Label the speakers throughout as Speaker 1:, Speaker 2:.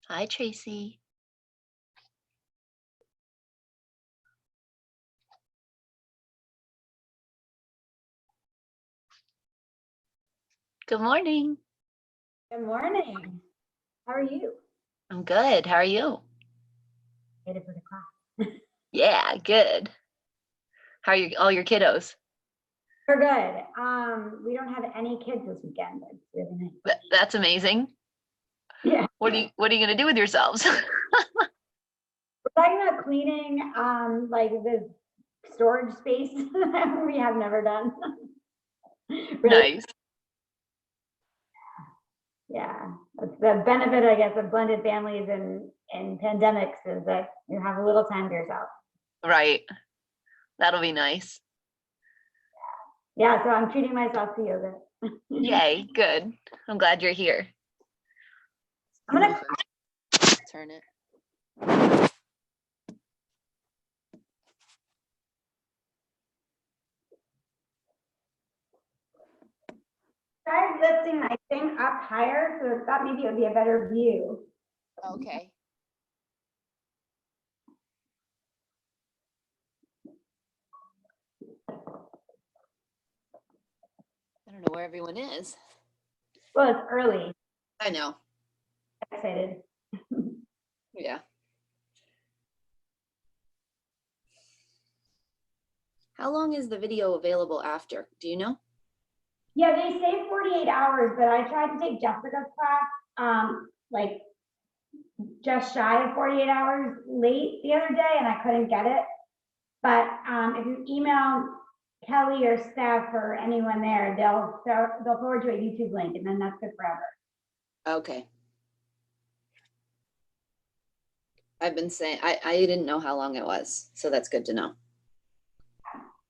Speaker 1: Hi, Tracy. Good morning.
Speaker 2: Good morning. How are you?
Speaker 1: I'm good. How are you?
Speaker 2: Excited for the class.
Speaker 1: Yeah, good. How are all your kiddos?
Speaker 2: We're good. We don't have any kids this weekend. It's really nice.
Speaker 1: That's amazing.
Speaker 2: Yeah.
Speaker 1: What are you gonna do with yourselves?
Speaker 2: We're talking about cleaning like the storage space we have never done. Really?
Speaker 1: Nice.
Speaker 2: Yeah. That's the benefit, I guess, of blended families and pandemics is that you have a little time to yourself.
Speaker 1: Right. That'll be nice.
Speaker 2: Yeah, so I'm treating myself to yoga.
Speaker 1: Yay, good. I'm glad you're here.
Speaker 2: I'm gonna
Speaker 1: Turn it.
Speaker 2: try lifting my thing up higher, so I thought maybe it would be a better view.
Speaker 1: Okay. I don't know where everyone is.
Speaker 2: Well, it's early.
Speaker 1: I know.
Speaker 2: I'm excited.
Speaker 1: Yeah. How long is the video available after? Do you know?
Speaker 2: Yeah, they say 48 hours, but I tried to take Jessica's class, like just shy of 48 hours late the other day, and I couldn't get it. But if you email Kelly or Steph or anyone there, they'll forward you a YouTube link, and then that's good forever.
Speaker 1: Okay. I've been saying I didn't know how long it was, so that's good to know.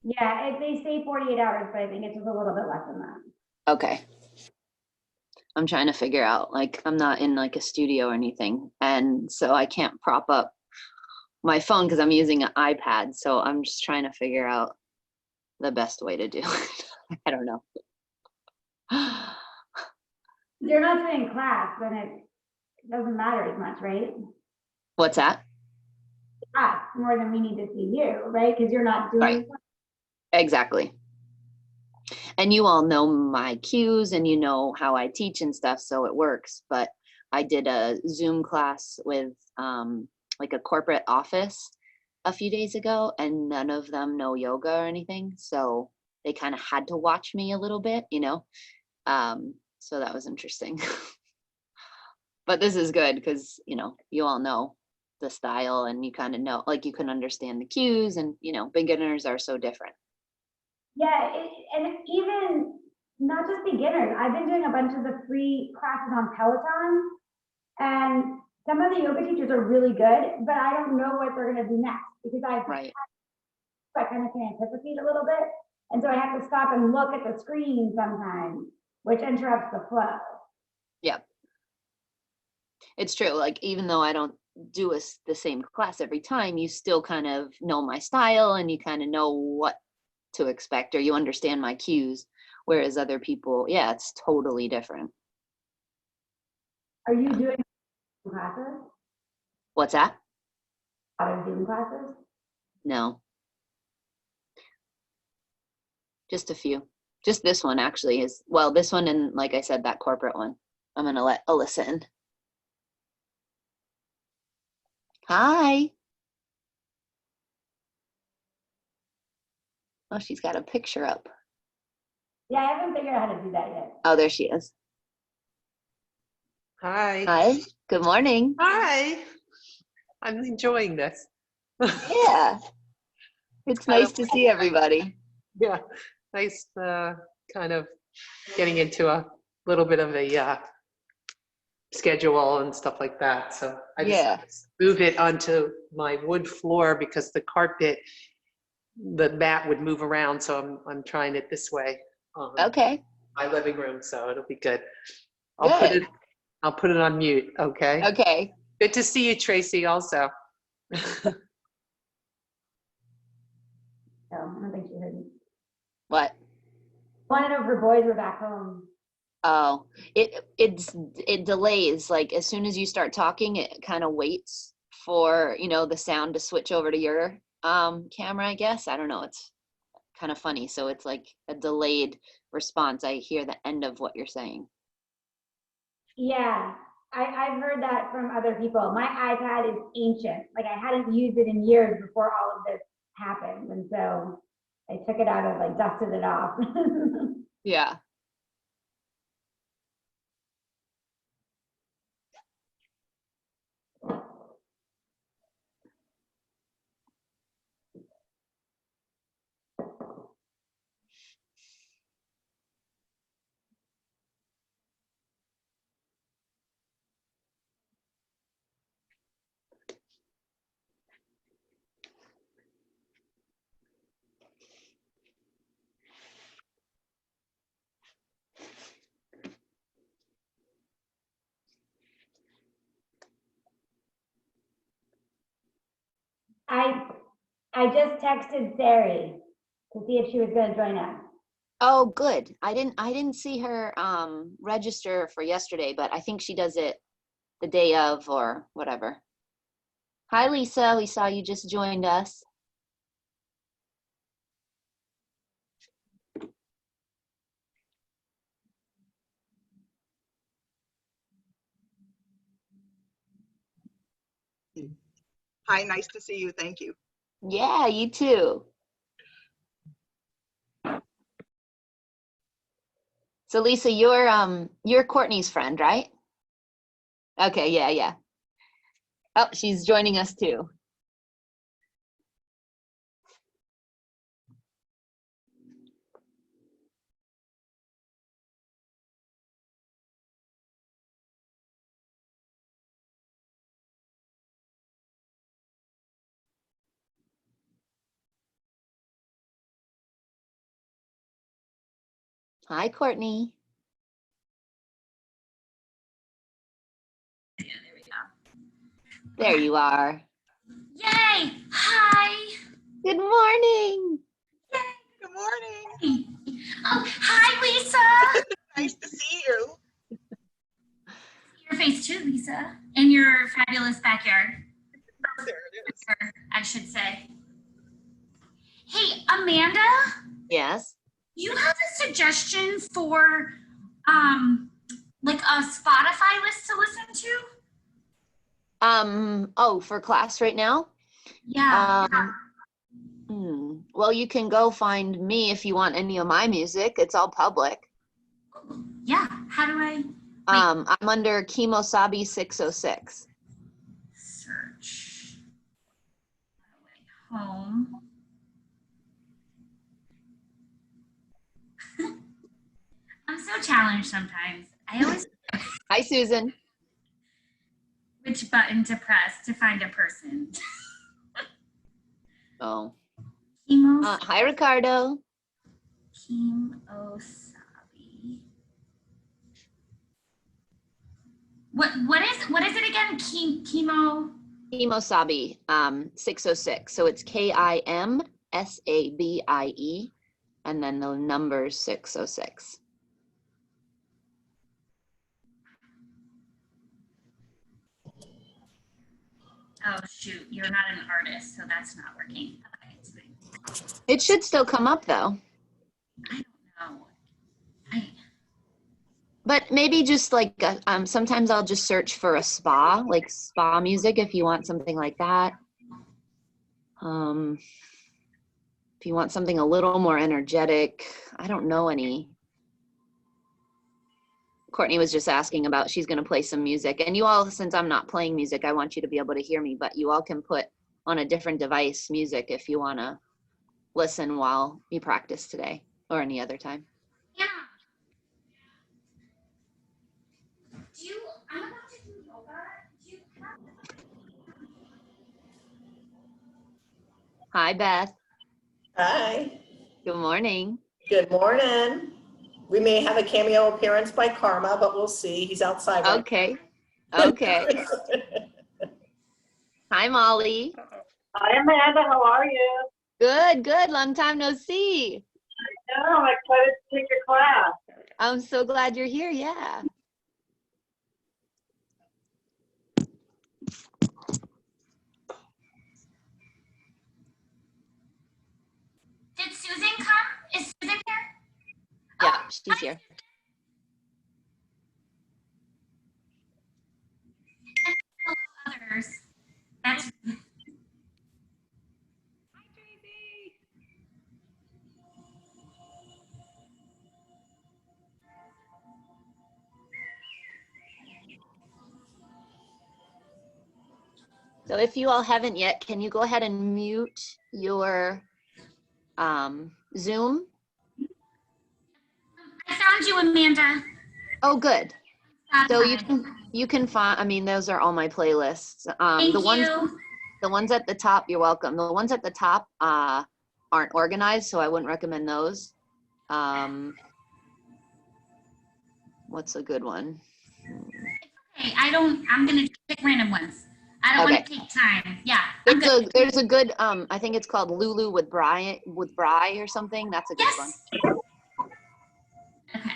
Speaker 2: Yeah, they say 48 hours, but I think it's just a little bit less than that.
Speaker 1: Okay. I'm trying to figure out, like, I'm not in like a studio or anything, and so I can't prop up my phone because I'm using an iPad, so I'm just trying to figure out the best way to do it. I don't know.
Speaker 2: You're not doing class, then it doesn't matter as much, right?
Speaker 1: What's that?
Speaker 2: Us more than we need to see you, right? Because you're not doing
Speaker 1: Right. Exactly. And you all know my cues and you know how I teach and stuff, so it works. But I did a Zoom class with like a corporate office a few days ago, and none of them know yoga or anything. So they kind of had to watch me a little bit, you know. So that was interesting. But this is good because, you know, you all know the style and you kind of know, like you can understand the cues, and, you know, beginners are so different.
Speaker 2: Yeah, and even not just beginners. I've been doing a bunch of the free classes on Peloton, and some of the yoga teachers are really good, but I don't know what they're going to do next because
Speaker 1: Right.
Speaker 2: I kind of can anticipate a little bit, and so I have to stop and look at the screen sometimes, which interrupts the flow.
Speaker 1: Yeah. It's true. Like, even though I don't do the same class every time, you still kind of know my style and you kind of know what to expect, or you understand my cues. Whereas other people, yeah, it's totally different.
Speaker 2: Are you doing classes?
Speaker 1: What's that?
Speaker 2: Other Zoom classes?
Speaker 1: No, just a few. Just this one actually is, well, this one and, like I said, that corporate one. I'm going to let Alyssa in. Hi. Oh, she's got a picture up.
Speaker 2: Yeah, I haven't figured out how to do that yet.
Speaker 1: Oh, there she is.
Speaker 3: Hi.
Speaker 1: Hi. Good morning.
Speaker 3: Hi. I'm enjoying this.
Speaker 1: Yeah. It's nice to see everybody.
Speaker 3: Yeah. Nice kind of getting into a little bit of a schedule and stuff like that. So I just move it onto my wood floor because the carpet, the mat would move around. So I'm trying it this way.
Speaker 1: Okay.
Speaker 3: My living room. So it'll be good.
Speaker 1: Good.
Speaker 3: I'll put it on mute. Okay.
Speaker 1: Okay.
Speaker 3: Good to see you, Tracy, also.
Speaker 2: So I don't think she heard me.
Speaker 1: What?
Speaker 2: I wanted to know if her boys were back home.
Speaker 1: Oh, it delays. Like as soon as you start talking, it kind of waits for, the sound to switch over to your camera, I guess. I don't know. It's kind of funny. So it's like a delayed response. I hear the end of what you're saying.
Speaker 2: Yeah, I've heard that from other people. My iPad is ancient. Like I hadn't used it in years before all of this happened. And so I took it out of, like, dusted it off.
Speaker 1: Yeah.
Speaker 2: I I just texted Sari to see if she was going to join us.
Speaker 1: Oh, good. I didn't see her register for yesterday, but I think she does it the day of or whatever. Hi, Lisa. We saw you just joined us.
Speaker 4: Hi, nice to see you. Thank you.
Speaker 1: Yeah, you too. So Lisa, you're Courtney's friend, right? Okay, yeah, yeah. Oh, she's joining us too. Hi, Courtney.
Speaker 5: Yeah, there we go.
Speaker 1: There you are.
Speaker 5: Yay! Hi!
Speaker 1: Good morning.
Speaker 4: Good morning.
Speaker 5: Oh, hi, Lisa!
Speaker 4: Nice to see you.
Speaker 5: Your face too, Lisa, in your fabulous backyard,
Speaker 4: There it is.
Speaker 5: or I should say. Hey, Amanda,
Speaker 1: Yes.
Speaker 5: you have a suggestion for like a Spotify list to listen to?
Speaker 1: Oh, for class right now?
Speaker 5: Yeah.
Speaker 1: Well, you can go find me if you want any of my music. It's all public.
Speaker 5: Yeah. How do I
Speaker 1: I'm under Kimosabi 606.
Speaker 5: search? Home. I'm so challenged sometimes. I always
Speaker 1: Hi, Susan.
Speaker 5: which button to press to find a person.
Speaker 1: Oh.
Speaker 5: Kimosabi.
Speaker 1: Hi, Ricardo.
Speaker 5: Kimosabi. What is it again? Chemo.
Speaker 1: Kimosabi 606. So it's KIMSABIE and then the number 606.
Speaker 5: Oh shoot, you're not an artist, so that's not working. Okay, it's fine.
Speaker 1: It should still come up though.
Speaker 5: I don't know.
Speaker 1: But maybe just like sometimes I'll just search for a spa, like spa music if you want something like that. If you want something a little more energetic, I don't know any. Courtney was just asking about, she's going to play some music. And you all, since I'm not playing music, I want you to be able to hear me, but you all can put on a different device music if you want to listen while you practice today or any other time.
Speaker 5: Yeah. I'm about to do yoga. Do you have
Speaker 1: Hi, Beth.
Speaker 6: Hi,
Speaker 1: Good morning.
Speaker 6: good morning. We may have a cameo appearance by Karma, but we'll see. He's outside right
Speaker 1: Okay. Okay. Hi, Molly.
Speaker 7: Hi, Amanda. How are you?
Speaker 1: Good, good. Long time no see.
Speaker 7: No, I'm excited to take your class.
Speaker 1: I'm so glad you're here. Yeah.
Speaker 5: Did Susan come? Is Susan here?
Speaker 1: Yeah,
Speaker 5: Oh,
Speaker 1: she's here.
Speaker 5: others. That's
Speaker 1: So if you all haven't yet, can you go ahead and mute your Zoom?
Speaker 5: I found you, Amanda.
Speaker 1: Oh, good. So
Speaker 5: Spotify.
Speaker 1: you can find, I mean, those are all my playlists.
Speaker 5: Thank
Speaker 1: The
Speaker 5: you.
Speaker 1: ones at the top, you're welcome. The ones at the top aren't organized, so I wouldn't recommend those. What's a good one?
Speaker 5: Okay, I'm gonna pick random ones. I don't want to take time. Yeah, I'm good.
Speaker 1: There's a good, I think it's called Lulu with Bry or something. That's a good one.
Speaker 5: Yes. Okay.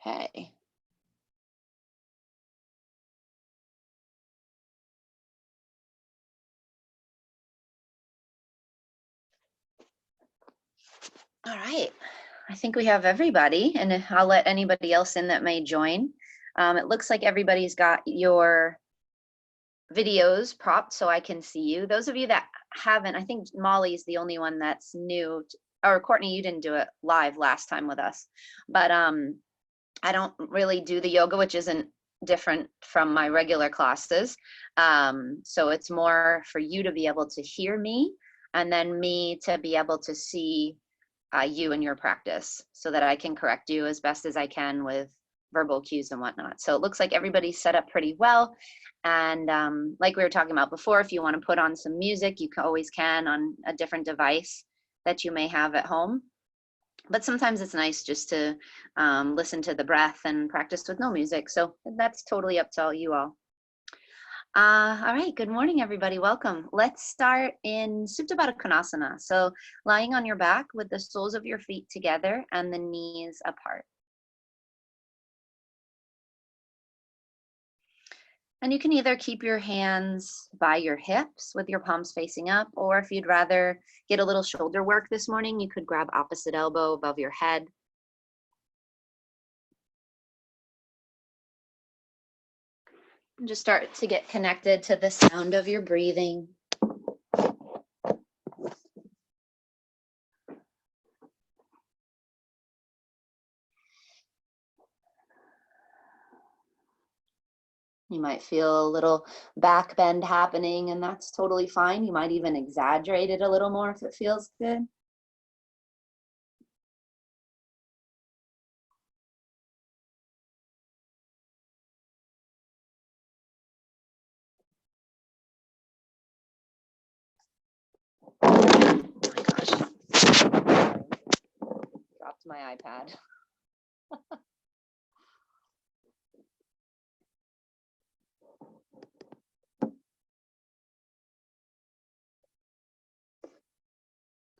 Speaker 1: Okay. All right. I think we have everybody, and I'll let anybody else in that may join. It looks like everybody's got your videos propped so I can see you. Those of you that haven't, I think Molly's the only one that's new, or Courtney, you didn't do it live last time with us, but I don't really do the yoga, which isn't different from my regular classes. So it's more for you to be able to hear me, and then me to be able to see you and your practice, so that I can correct you as best as I can with verbal cues and whatnot. So it looks like everybody's set up pretty well. And like we were talking about before, if you want to put on some music, you always can on a different device that you may have at home. But sometimes it's nice just to listen to the breath and practice with no music. So that's totally up to you all. All right, good morning, everybody. Welcome. Let's start in Supta Baddha Konasana. So lying on your back with the soles of your feet together and the knees apart. And you can either keep your hands by your hips with your palms facing up, or if you'd rather get a little shoulder work this morning, you could grab opposite elbow above your head. And just start to get connected to the sound of your breathing. You might feel a little back bend happening, and that's totally fine. You might even exaggerate it a little more if it feels good. Oh my gosh. Dropped my iPad.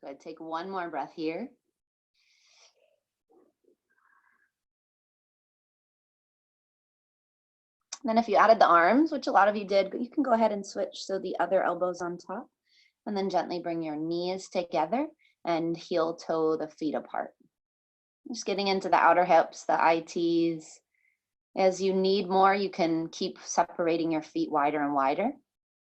Speaker 1: Good. Take one more breath here. Then if you added the arms, which a lot of you did, you can go ahead and switch so the other elbow's on top, and then gently bring your knees together and heel toe the feet apart. Just getting into the outer hips, the ITs. As you need more, you can keep separating your feet wider and wider.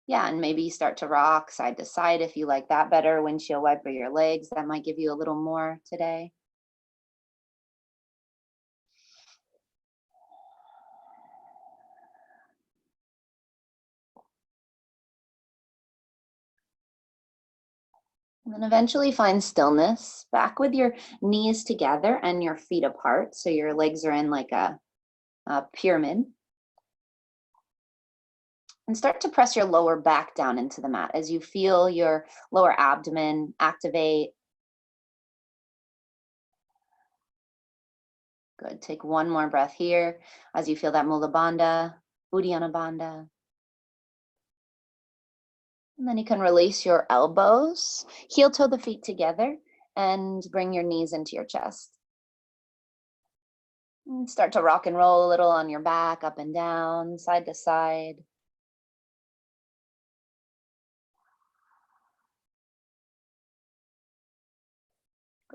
Speaker 1: Yeah, and maybe you start to rock side to side if you like that better. Windshield wiper your legs, that might give you a little more today. And then eventually find stillness, back with your knees together and your feet apart. So your legs are in like a pyramid. And start to press your lower back down into the mat as you feel your lower abdomen activate. Good. Take one more breath here as you feel that Mula Bandha, Uddiyana Bandha. And then you can release your elbows, heel toe the feet together, and bring your knees into your chest. And start to rock and roll a little on your back, up and down, side to side.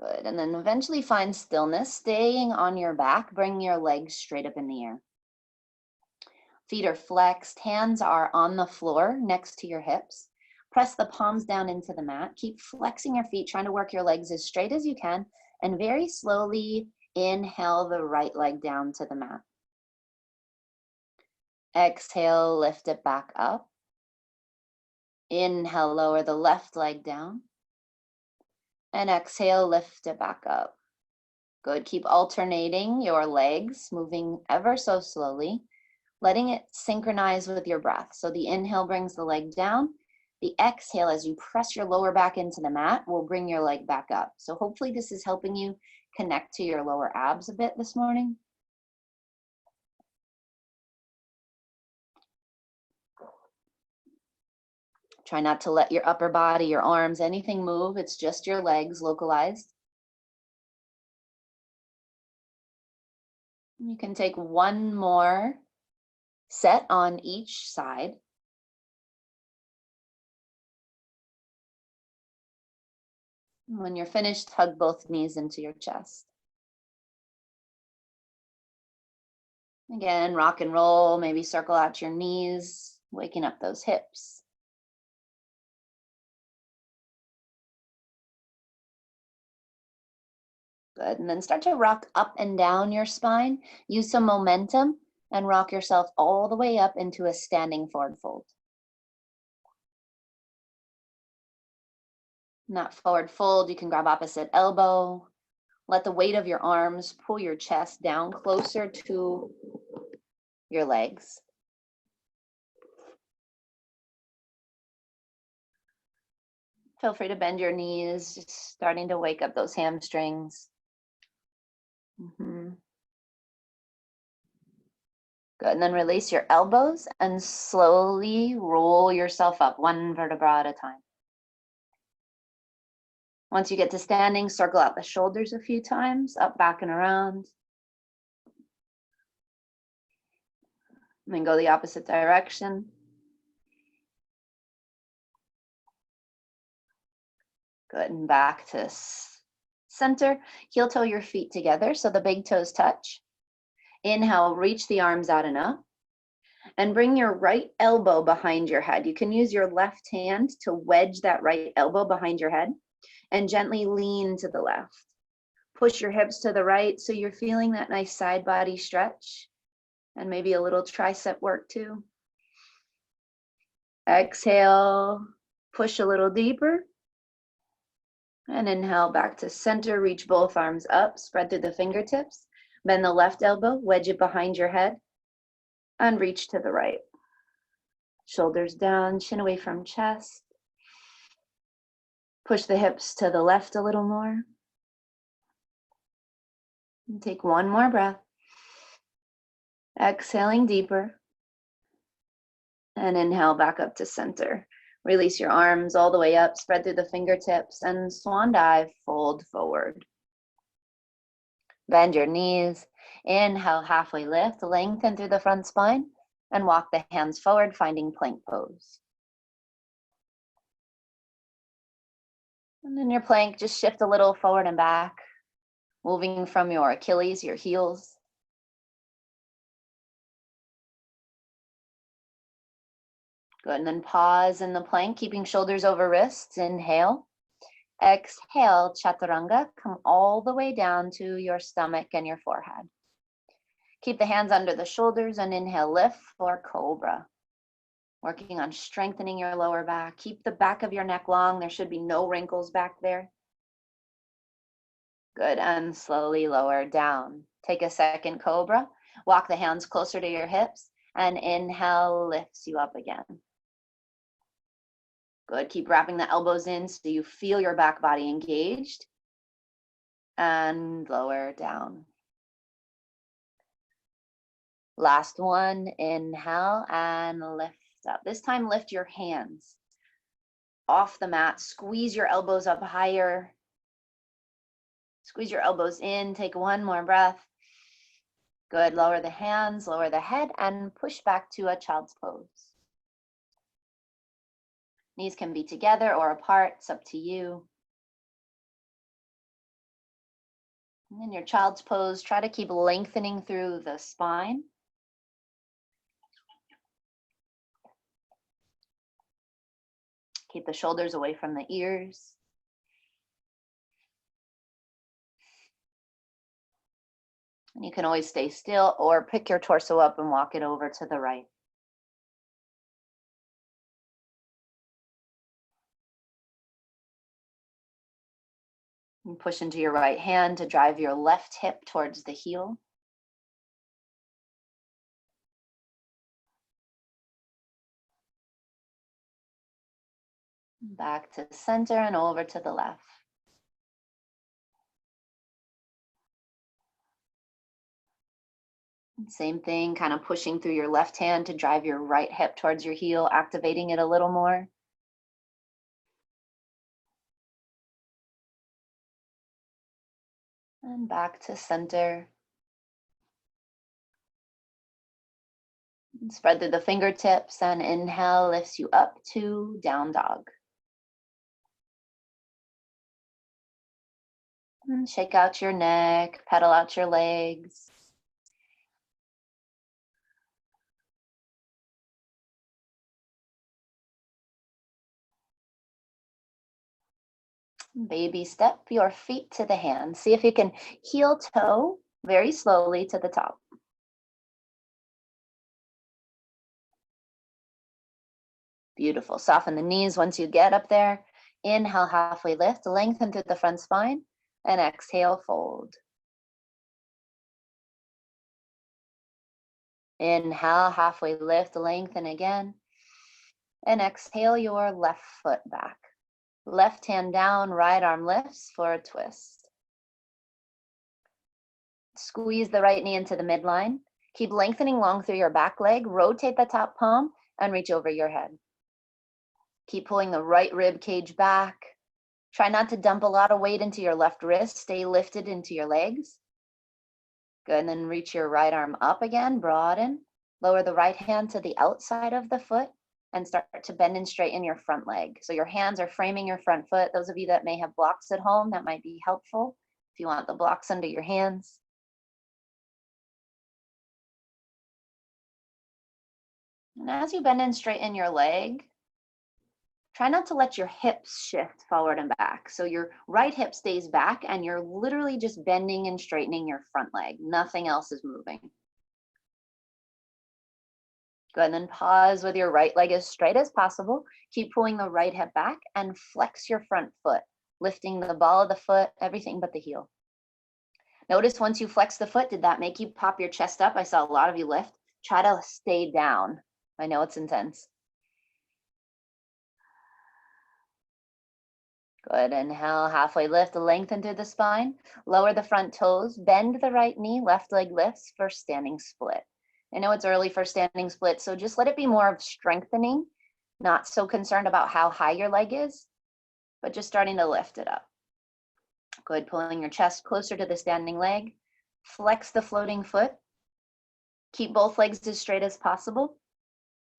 Speaker 1: Good, and then eventually find stillness, staying on your back, bring your legs straight up in the air. Feet are flexed, hands are on the floor next to your hips. Press the palms down into the mat. Keep flexing your feet, trying to work your legs as straight as you can, and very slowly inhale the right leg down to the mat. Exhale, lift it back up. Inhale, lower the left leg down. And exhale, lift it back up. Good, keep alternating your legs, moving ever so slowly, letting it synchronize with your breath. So the inhale brings the leg down. The exhale, as you press your lower back into the mat, will bring your leg back up. So hopefully this is helping you connect to your lower abs a bit this morning. Try not to let your upper body, your arms, anything move. It's just your legs localized. You can take one more set on each side. When you're finished, hug both knees into your chest. Again, rock and roll, maybe circle out your knees, waking up those hips. Good, and then start to rock up and down your spine. Use some momentum and rock yourself all the way up into a standing forward fold. In that forward fold, you can grab opposite elbow. Let the weight of your arms pull your chest down closer to your legs. Feel free to bend your knees, just starting to wake up those hamstrings. Good, and then release your elbows and slowly roll yourself up, one vertebra at a time. Once you get to standing, circle out the shoulders a few times, up, back, and around. And then go the opposite direction. Good, and back to center. Heel toe your feet together so the big toes touch. Inhale, reach the arms out and up. And bring your right elbow behind your head. You can use your left hand to wedge that right elbow behind your head and gently lean to the left. Push your hips to the right so you're feeling that nice side body stretch and maybe a little tricep work too. Exhale, push a little deeper. And inhale back to center, reach both arms up, spread through the fingertips. Bend the left elbow, wedge it behind your head, and reach to the right. Shoulders down, chin away from chest. Push the hips to the left a little more. And take one more breath. Exhaling deeper. And inhale back up to center. Release your arms all the way up, spread through the fingertips, and swan dive, fold forward. Bend your knees. Inhale, halfway lift, lengthen through the front spine, and walk the hands forward, finding plank pose. And in your plank, just shift a little forward and back, moving from your Achilles, your heels. Good, and then pause in the plank, keeping shoulders over wrists. Inhale. Exhale, chaturanga. Come all the way down to your stomach and your forehead. Keep the hands under the shoulders and inhale, lift for cobra. Working on strengthening your lower back. Keep the back of your neck long. There should be no wrinkles back there. Good, and slowly lower down. Take a second cobra. Walk the hands closer to your hips and inhale lifts you up again. Good, keep wrapping the elbows in so you feel your back body engaged. And lower down. Last one, inhale and lift up. This time lift your hands. off the mat. Squeeze your elbows up higher. Squeeze your elbows in. Take one more breath. Good. Lower the hands, lower the head, and push back to a child's pose. Knees can be together or apart. It's up to you. And in your child's pose, try to keep lengthening through the spine. Keep the shoulders away from the ears. And you can always stay still or pick your torso up and walk it over to the right. And push into your right hand to drive your left hip towards the heel. Back to center and over to the left. Same thing, kind of pushing through your left hand to drive your right hip towards your heel, activating it a little more. And back to center. And spread through the fingertips, and inhale lifts you up to down dog. And shake out your neck, pedal out your legs. Baby step your feet to the hands. See if you can heel toe very slowly to the top. Beautiful. Soften the knees once you get up there. Inhale, halfway lift, lengthen through the front spine, and exhale, fold. Inhale, halfway lift, lengthen again, and exhale your left foot back. Left hand down, right arm lifts for a twist. Squeeze the right knee into the midline. Keep lengthening long through your back leg. Rotate the top palm and reach over your head. Keep pulling the right rib cage back. Try not to dump a lot of weight into your left wrist. Stay lifted into your legs. Good, and then reach your right arm up again, broaden. Lower the right hand to the outside of the foot and start to bend and straighten your front leg. So your hands are framing your front foot. Those of you that may have blocks at home, that might be helpful if you want the blocks under your hands. And as you bend and straighten your leg, try not to let your hips shift forward and back. So your right hip stays back and you're literally just bending and straightening your front leg. Nothing else is moving. Good, and then pause with your right leg as straight as possible. Keep pulling the right hip back and flex your front foot, lifting the ball of the foot, everything but the heel. Notice once you flex the foot, did that make you pop your chest up? I saw a lot of you lift. Try to stay down. I know it's intense. Good, inhale, halfway lift, lengthen through the spine. Lower the front toes, bend the right knee, left leg lifts for standing split. I know it's early for standing split, so just let it be more of strengthening, not so concerned about how high your leg is, but just starting to lift it up. Good, pulling your chest closer to the standing leg. Flex the floating foot. Keep both legs as straight as possible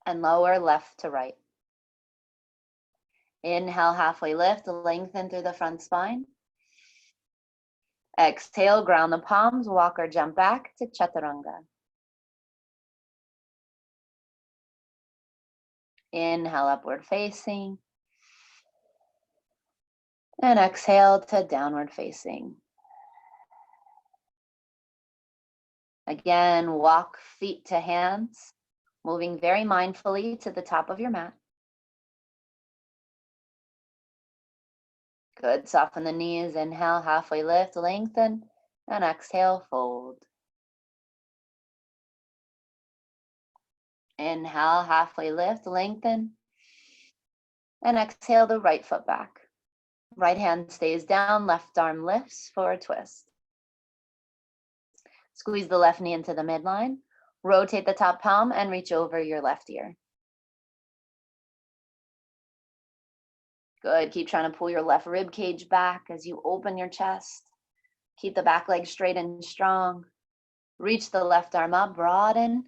Speaker 1: and lower left to right. Inhale, halfway lift, lengthen through the front spine. Exhale, ground the palms, walk or jump back to chaturanga. Inhale, upward facing. And exhale to downward facing. Again, walk feet to hands, moving very mindfully to the top of your mat. Good, soften the knees, inhale, halfway lift, lengthen, and exhale, fold. Inhale, halfway lift, lengthen, and exhale the right foot back. Right hand stays down, left arm lifts for a twist. Squeeze the left knee into the midline, rotate the top palm and reach over your left ear. Good. Keep trying to pull your left rib cage back as you open your chest. Keep the back leg straight and strong. Reach the left arm up, broaden,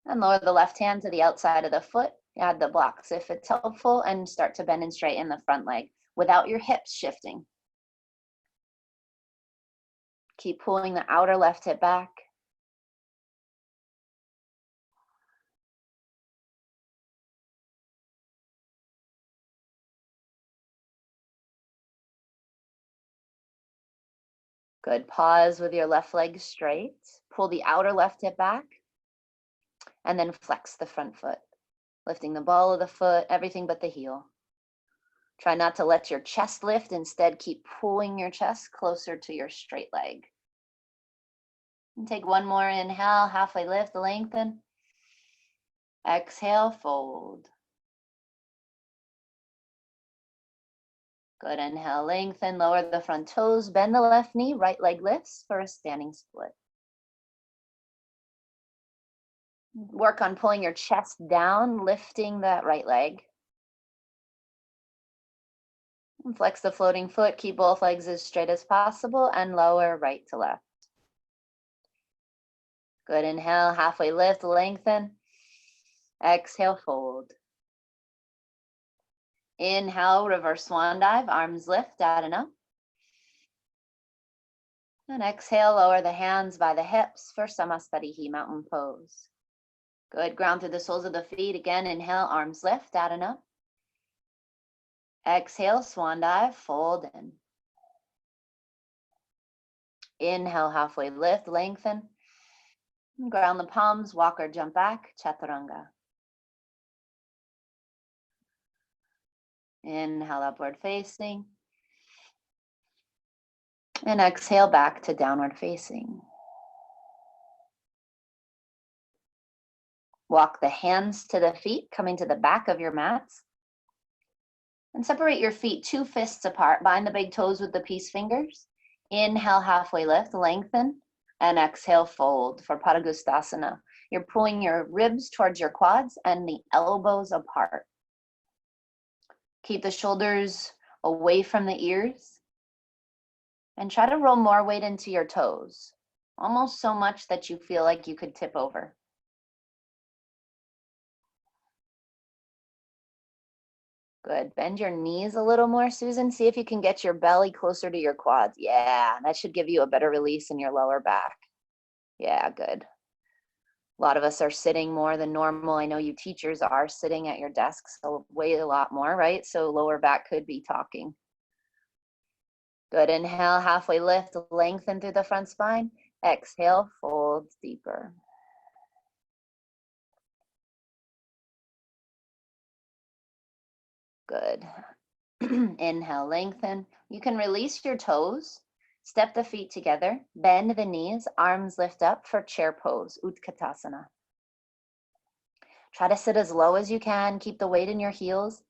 Speaker 1: and lower the left hand to the outside of the foot. Add the blocks if it's helpful, and start to bend and straighten the front leg without your hips shifting. Keep pulling the outer left hip back. Good. Pause with your left leg straight. Pull the outer left hip back, and then flex the front foot, lifting the ball of the foot, everything but the heel. Try not to let your chest lift. Instead, keep pulling your chest closer to your straight leg. And take one more inhale, halfway lift, lengthen. Exhale, fold. Good. Inhale, lengthen, lower the front toes, bend the left knee, right leg lifts for a standing split. Work on pulling your chest down, lifting that right leg. And flex the floating foot, keep both legs as straight as possible, and lower right to left. Good. Inhale, halfway lift, lengthen. Exhale, fold. Inhale, reverse swan dive, arms lift, down and up. And exhale, lower the hands by the hips for Samastarihi, mountain pose. Good. Ground through the soles of the feet. Again, inhale, arms lift, down and up. Exhale, swan dive, fold in. Inhale, halfway lift, lengthen. Ground the palms, walk or jump back, chaturanga. Inhale, upward facing. And exhale, back to downward facing. Walk the hands to the feet, coming to the back of your mats. And separate your feet 2 fists apart. Bind the big toes with the peace fingers. Inhale, halfway lift, lengthen. And exhale, fold for Padangusthasana. You're pulling your ribs towards your quads and the elbows apart. Keep the shoulders away from the ears. And try to roll more weight into your toes. Almost so much that you feel like you could tip over. Good. Bend your knees a little more, Susan. See if you can get your belly closer to your quads. Yeah, that should give you a better release in your lower back. Yeah, good. A lot of us are sitting more than normal. I know you teachers are sitting at your desks way a lot more, right? So lower back could be talking. Good. Inhale, halfway lift, lengthen through the front spine. Exhale, fold deeper. Good. Inhale, lengthen. You can release your toes, step the feet together, bend the knees, arms lift up for chair pose, Utkatasana. Try to sit as low as you can. Keep the weight in your heels.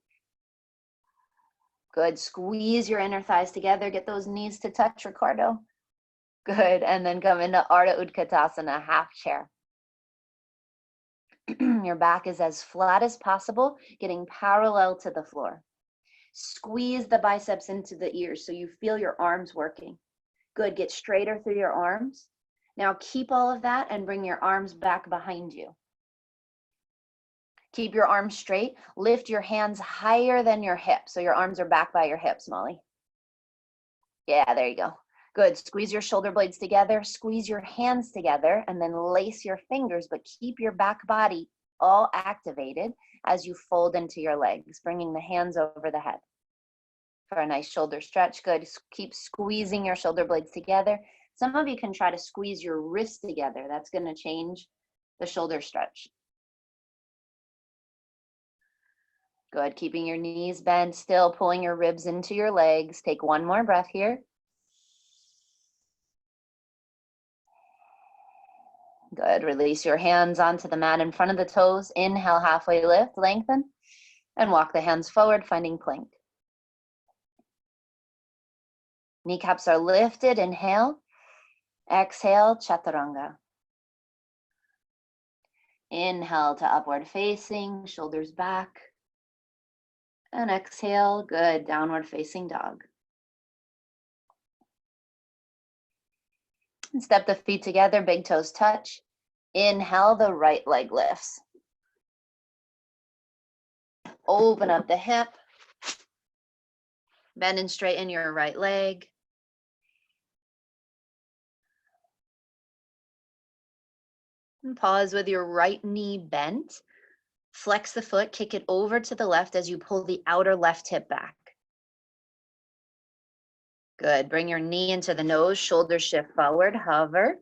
Speaker 1: Good. Squeeze your inner thighs together. Get those knees to touch, Ricardo. Good. And then come into Ardha Utkatasana, half chair. Your back is as flat as possible, getting parallel to the floor. Squeeze the biceps into the ears so you feel your arms working. Good. Get straighter through your arms. Now keep all of that and bring your arms back behind you. Keep your arms straight. Lift your hands higher than your hips. So your arms are back by your hips, Molly. Yeah, there you go. Good. Squeeze your shoulder blades together. Squeeze your hands together and then lace your fingers, but keep your back body all activated as you fold into your legs, bringing the hands over the head for a nice shoulder stretch. Good. Keep squeezing your shoulder blades together. Some of you can try to squeeze your wrists together. That's going to change the shoulder stretch. Good. Keeping your knees bent, still pulling your ribs into your legs. Take one more breath here. Good. Release your hands onto the mat in front of the toes. Inhale, halfway lift, lengthen, and walk the hands forward, finding plank. Kneecaps are lifted. Inhale. Exhale, chaturanga. Inhale to upward facing, shoulders back. And exhale, good, downward facing dog. And step the feet together, big toes touch. Inhale, the right leg lifts. Open up the hip. Bend and straighten your right leg. And pause with your right knee bent. Flex the foot, kick it over to the left as you pull the outer left hip back. Good, bring your knee into the nose, shoulders shift forward, hover.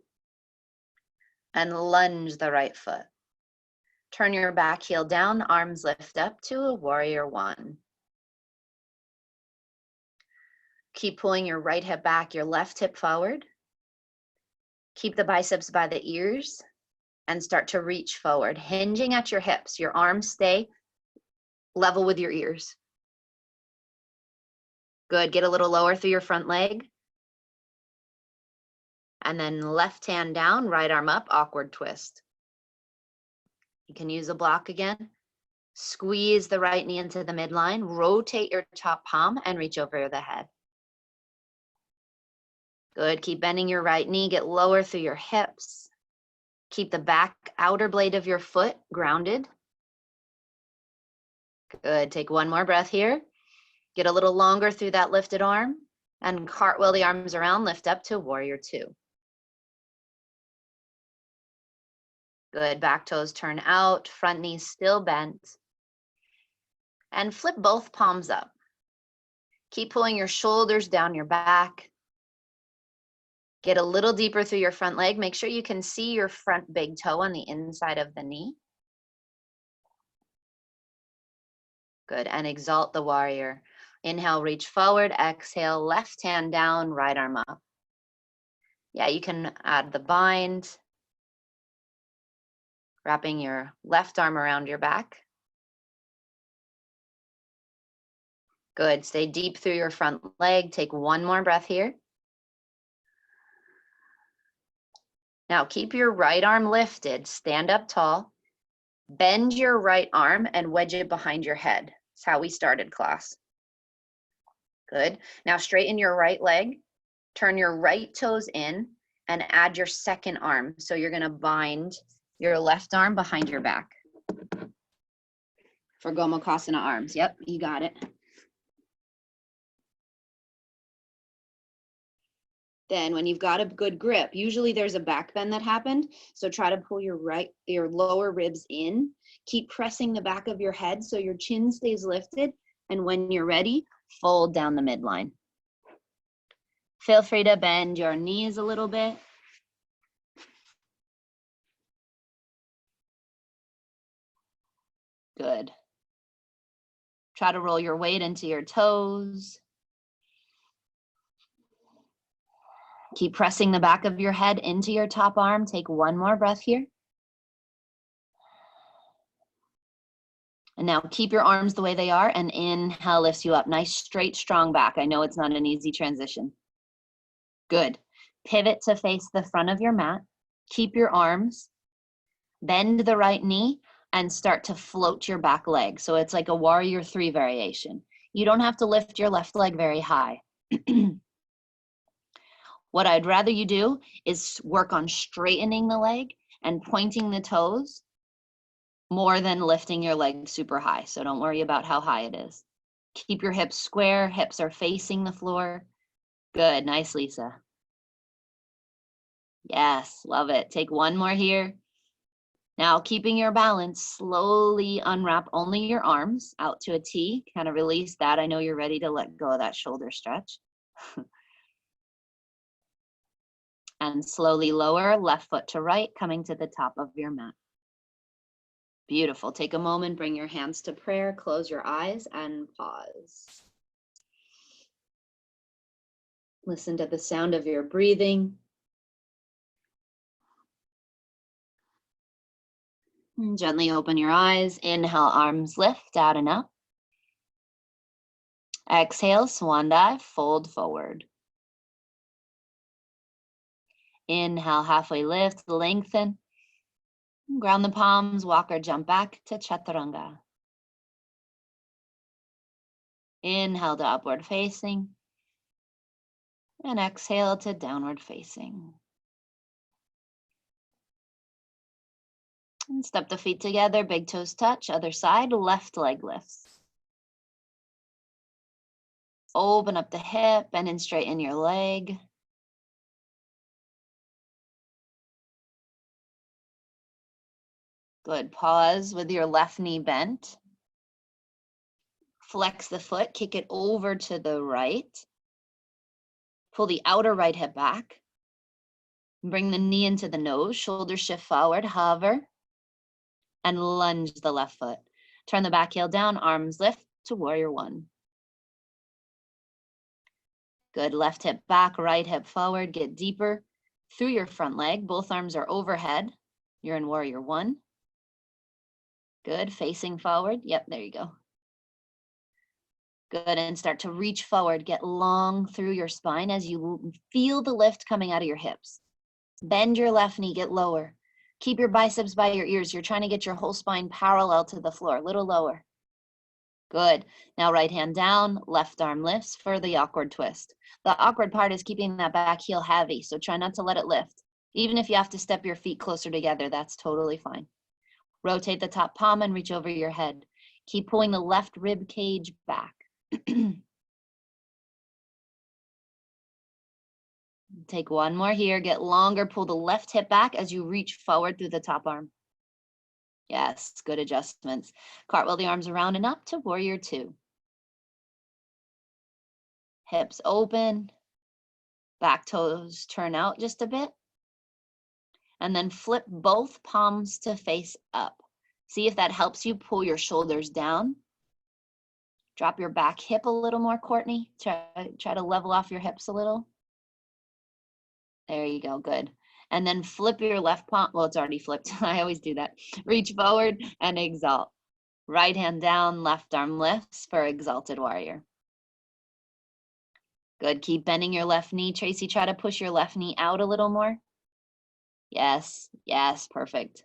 Speaker 1: And lunge the right foot. Turn your back heel down, arms lift up to a warrior one. Keep pulling your right hip back, your left hip forward. Keep the biceps by the ears and start to reach forward, hinging at your hips. Your arms stay level with your ears. Good, get a little lower through your front leg. And then left hand down, right arm up, awkward twist. You can use a block again. Squeeze the right knee into the midline, rotate your top palm and reach over the head. Good, keep bending your right knee, get lower through your hips. Keep the back outer blade of your foot grounded. Good, take one more breath here. Get a little longer through that lifted arm and cartwheel the arms around, lift up to warrior two. Good, back toes turn out, front knee still bent. And flip both palms up. Keep pulling your shoulders down your back. Get a little deeper through your front leg. Make sure you can see your front big toe on the inside of the knee. Good, and exalt the warrior. Inhale, reach forward, exhale, left hand down, right arm up. Yeah, you can add the bind. Wrapping your left arm around your back. Good, stay deep through your front leg. Take one more breath here. Now keep your right arm lifted, stand up tall. Bend your right arm and wedge it behind your head. That's how we started class. Good, now straighten your right leg. Turn your right toes in and add your second arm. So you're gonna bind your left arm behind your back. For Gomukhasana arms, yep, you got it. Then when you've got a good grip, usually there's a back bend that happened. So try to pull your lower ribs in. Keep pressing the back of your head so your chin stays lifted. And when you're ready, fold down the midline. Feel free to bend your knees a little bit. Good. Try to roll your weight into your toes. Keep pressing the back of your head into your top arm. Take one more breath here. And now keep your arms the way they are and inhale lifts you up. Nice, straight, strong back. I know it's not an easy transition. Good. Pivot to face the front of your mat. Keep your arms. Bend the right knee and start to float your back leg. So it's like a warrior three variation. You don't have to lift your left leg very high. What I'd rather you do is work on straightening the leg and pointing the toes more than lifting your leg super high. So don't worry about how high it is. Keep your hips square, hips are facing the floor. Good, nice, Lisa. Yes, love it. Take one more here. Now, keeping your balance, slowly unwrap only your arms out to a T, kind of release that. I know you're ready to let go of that shoulder stretch. And slowly lower, left foot to right, coming to the top of your mat. Beautiful. Take a moment, bring your hands to prayer, close your eyes and pause. Listen to the sound of your breathing. And gently open your eyes. Inhale, arms lift out and up. Exhale, swan dive, fold forward. Inhale, halfway lift, lengthen. Ground the palms, walk or jump back to chaturanga. Inhale to upward facing. And exhale to downward facing. And step the feet together, big toes touch, other side, left leg lifts. Open up the hip, bend and straighten your leg. Good, pause with your left knee bent. Flex the foot, kick it over to the right. Pull the outer right hip back. Bring the knee into the nose, shoulders shift forward, hover, and lunge the left foot. Turn the back heel down, arms lift to warrior one. Good, left hip back, right hip forward, get deeper through your front leg. Both arms are overhead. You're in warrior one. Good, facing forward. Yep, there you go. Good, and start to reach forward, get long through your spine as you feel the lift coming out of your hips. Bend your left knee, get lower. Keep your biceps by your ears. You're trying to get your whole spine parallel to the floor, a little lower. Good, now right hand down, left arm lifts for the awkward twist. The awkward part is keeping that back heel heavy, so try not to let it lift. Even if you have to step your feet closer together, that's totally fine. Rotate the top palm and reach over your head. Keep pulling the left rib cage back. Take one more here, get longer, pull the left hip back as you reach forward through the top arm. Yes, good adjustments. Cartwheel the arms around and up to warrior two. Hips open, back toes turn out just a bit. And then flip both palms to face up. See if that helps you pull your shoulders down. Drop your back hip a little more, Courtney. Try to level off your hips a little. There you go, good. And then flip your left palm. Well, it's already flipped. I always do that. Reach forward and exalt. Right hand down, left arm lifts for exalted warrior. Good, keep bending your left knee. Tracy, try to push your left knee out a little more. Yes, yes, perfect.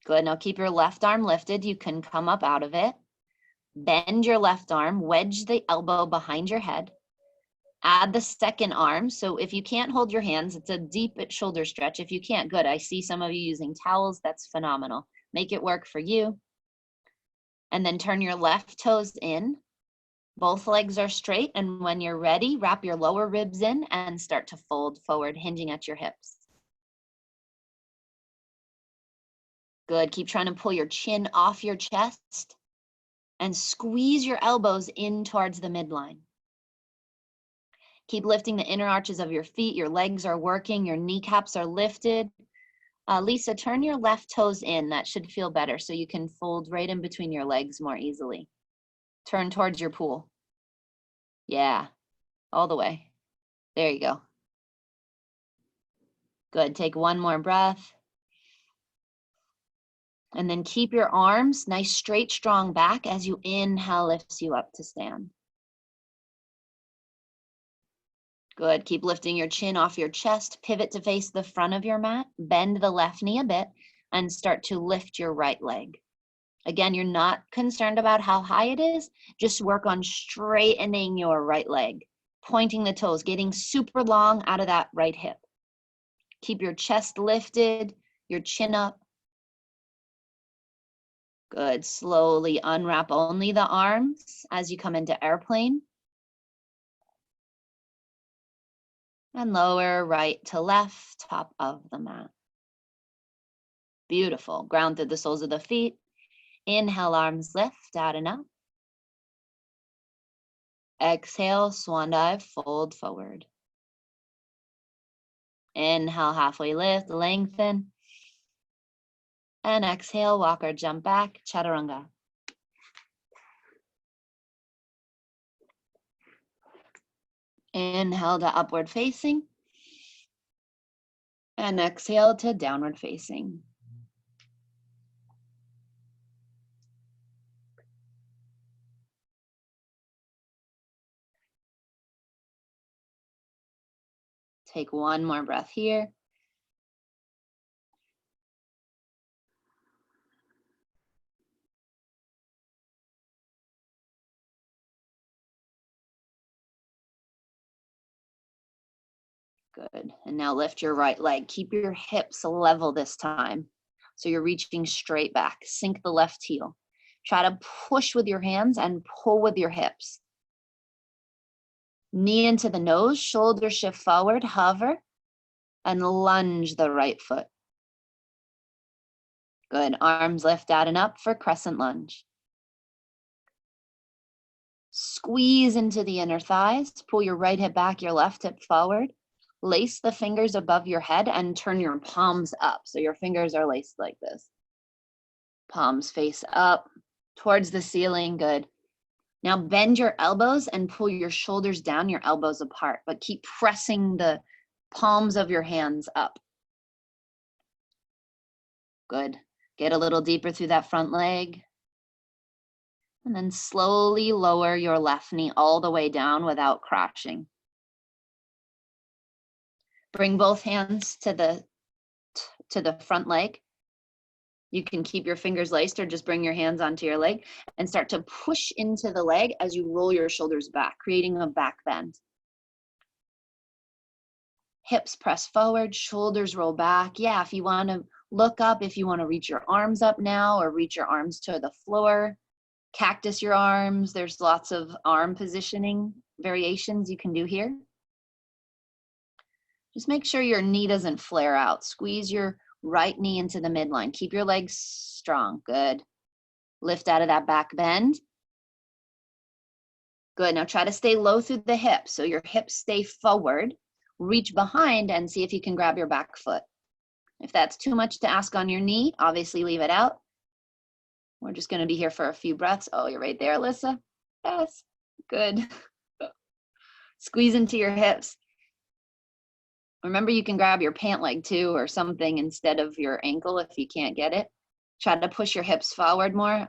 Speaker 1: Good, now keep your left arm lifted. You can come up out of it. Bend your left arm, wedge the elbow behind your head. Add the second arm. So if you can't hold your hands, it's a deep shoulder stretch. If you can't, good. I see some of you using towels. That's phenomenal. Make it work for you. And then turn your left toes in. Both legs are straight. And when you're ready, wrap your lower ribs in and start to fold forward, hinging at your hips. Good. Keep trying to pull your chin off your chest and squeeze your elbows in towards the midline. Keep lifting the inner arches of your feet. Your legs are working. Your kneecaps are lifted. Lisa, turn your left toes in. That should feel better so you can fold right in between your legs more easily. Turn towards your pool. Yeah, all the way. There you go. Good. Take one more breath. And then keep your arms nice, straight, strong back as you inhale lifts you up to stand. Good, keep lifting your chin off your chest, pivot to face the front of your mat, bend the left knee a bit, and start to lift your right leg. Again, you're not concerned about how high it is, just work on straightening your right leg, pointing the toes, getting super long out of that right hip. Keep your chest lifted, your chin up. Good, slowly unwrap only the arms as you come into airplane. And lower right to left, top of the mat. Beautiful. Ground through the soles of the feet. Inhale, arms lift out and up. Exhale, swan dive, fold forward. Inhale, halfway lift, lengthen. And exhale, walk or jump back, chaturanga. Inhale to upward facing. And exhale to downward facing. Take one more breath here. Good. And now lift your right leg. Keep your hips level this time. So you're reaching straight back. Sink the left heel. Try to push with your hands and pull with your hips. Knee into the nose, shoulder shift forward, hover, and lunge the right foot. Good. Arms lift out and up for crescent lunge. Squeeze into the inner thighs. Pull your right hip back, your left hip forward. Lace the fingers above your head and turn your palms up. So your fingers are laced like this. Palms face up towards the ceiling. Good. Now bend your elbows and pull your shoulders down, your elbows apart, but keep pressing the palms of your hands up. Good. Get a little deeper through that front leg. And then slowly lower your left knee all the way down without crashing. Bring both hands to the front leg. You can keep your fingers laced or just bring your hands onto your leg and start to push into the leg as you roll your shoulders back, creating a back bend. Hips press forward, shoulders roll back. Yeah, if you want to look up, if you want to reach your arms up now or reach your arms to the floor, cactus your arms. There's lots of arm positioning variations you can do here. Just make sure your knee doesn't flare out. Squeeze your right knee into the midline. Keep your legs strong. Good. Lift out of that back bend. Good. Now try to stay low through the hips. So your hips stay forward. Reach behind and see if you can grab your back foot. If that's too much to ask on your knee, obviously leave it out. We're just going to be here for a few breaths. Oh, you're right there, Alyssa. Yes. Good. Squeeze into your hips. Remember, you can grab your pant leg too or something instead of your ankle if you can't get it. Try to push your hips forward more.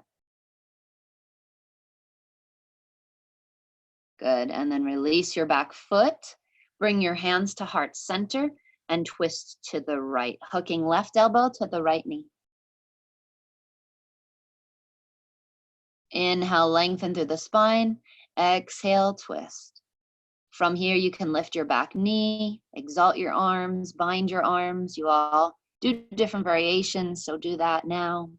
Speaker 1: Good. And then release your back foot. Bring your hands to heart center and twist to the right, hooking left elbow to the right knee. Inhale, lengthen through the spine. Exhale, twist. From here, you can lift your back knee, exalt your arms, bind your arms. You all do different variations, so do that now.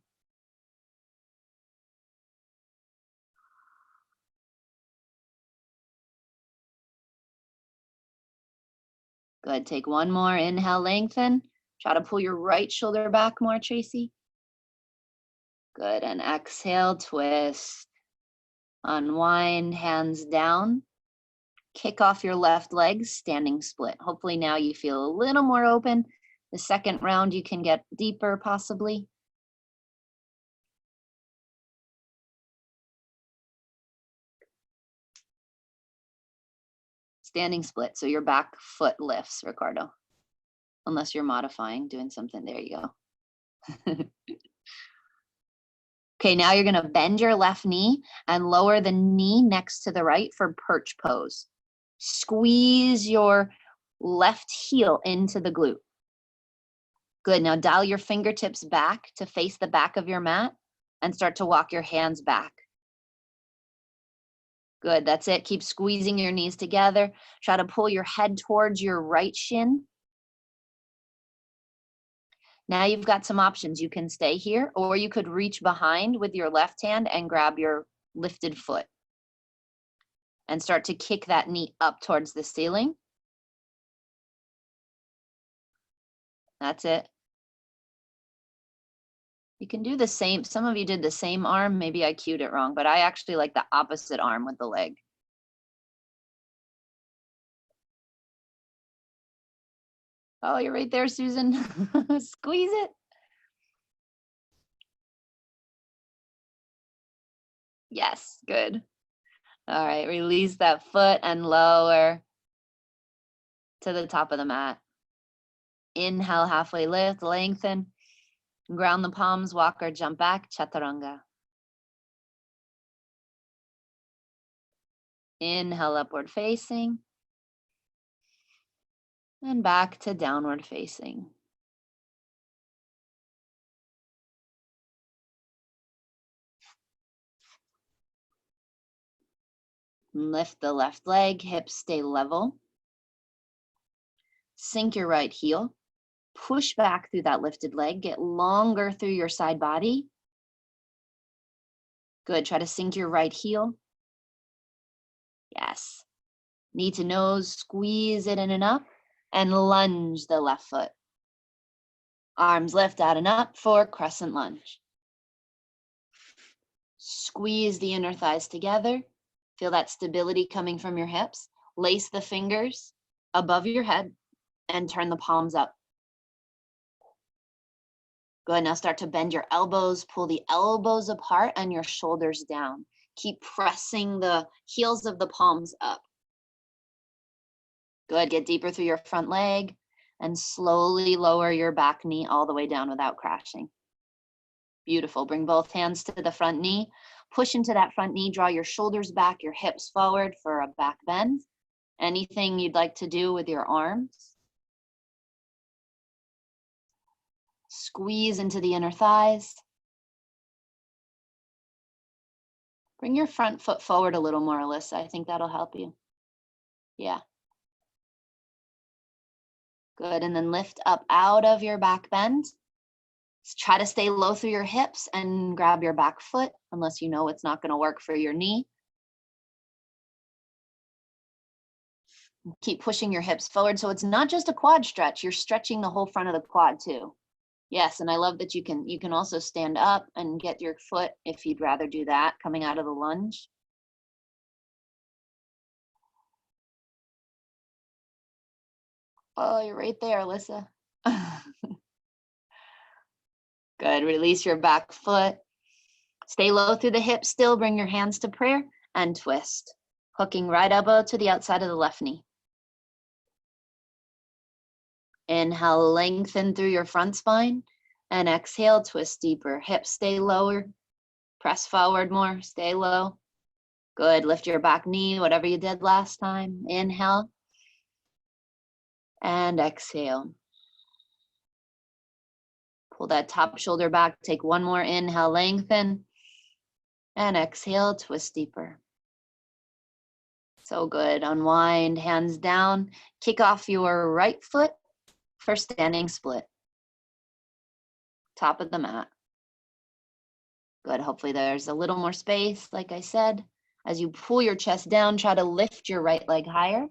Speaker 1: Good, take one more, inhale, lengthen. Try to pull your right shoulder back more, Tracy. Good, and exhale, twist. Unwind, hands down. Kick off your left leg, standing split. Hopefully now you feel a little more open. The second round you can get deeper possibly. Standing split, so your back foot lifts, Ricardo. Unless you're modifying, doing something, there you go. Okay, now you're gonna bend your left knee and lower the knee next to the right for perch pose. Squeeze your left heel into the glute. Good, now dial your fingertips back to face the back of your mat and start to walk your hands back. Good, that's it. Keep squeezing your knees together. Try to pull your head towards your right shin. Now you've got some options. You can stay here or you could reach behind with your left hand and grab your lifted foot and start to kick that knee up towards the ceiling. That's it. You can do the same. Some of you did the same arm. Maybe I cued it wrong, but I actually like the opposite arm with the leg. Oh, you're right there, Susan. Squeeze it. Yes, good. All right, release that foot and lower to the top of the mat. Inhale, halfway lift, lengthen. Ground the palms, walk or jump back, chaturanga. Inhale, upward facing. And back to downward facing. Lift the left leg, hips stay level. Sink your right heel. Push back through that lifted leg. Get longer through your side body. Good. Try to sink your right heel. Yes. Knee to nose. Squeeze it in and up. And lunge the left foot. Arms lift out and up for crescent lunge. Squeeze the inner thighs together. Feel that stability coming from your hips. Lace the fingers above your head and turn the palms up. Good, now start to bend your elbows, pull the elbows apart and your shoulders down. Keep pressing the heels of the palms up. Good, get deeper through your front leg and slowly lower your back knee all the way down without crashing. Beautiful, bring both hands to the front knee. Push into that front knee, draw your shoulders back, your hips forward for a back bend. Anything you'd like to do with your arms. Squeeze into the inner thighs. Bring your front foot forward a little more, Alyssa. I think that'll help you. Yeah. Good, and then lift up out of your back bend. Try to stay low through your hips and grab your back foot, unless you know it's not gonna work for your knee. Keep pushing your hips forward. So it's not just a quad stretch, you're stretching the whole front of the quad too. Yes, and I love that you can also stand up and get your foot, if you'd rather do that, coming out of the lunge. Oh, you're right there, Alyssa. Good, release your back foot. Stay low through the hips still, bring your hands to prayer and twist. Hooking right elbow to the outside of the left knee. Inhale, lengthen through your front spine, and exhale, twist deeper. Hips stay lower, press forward more, stay low. Good, lift your back knee, whatever you did last time. Inhale, and exhale. Pull that top shoulder back, take one more inhale, lengthen, and exhale, twist deeper. So good, unwind, hands down, kick off your right foot for standing split. Top of the mat. Good, hopefully there's a little more space, like I said. As you pull your chest down, try to lift your right leg higher.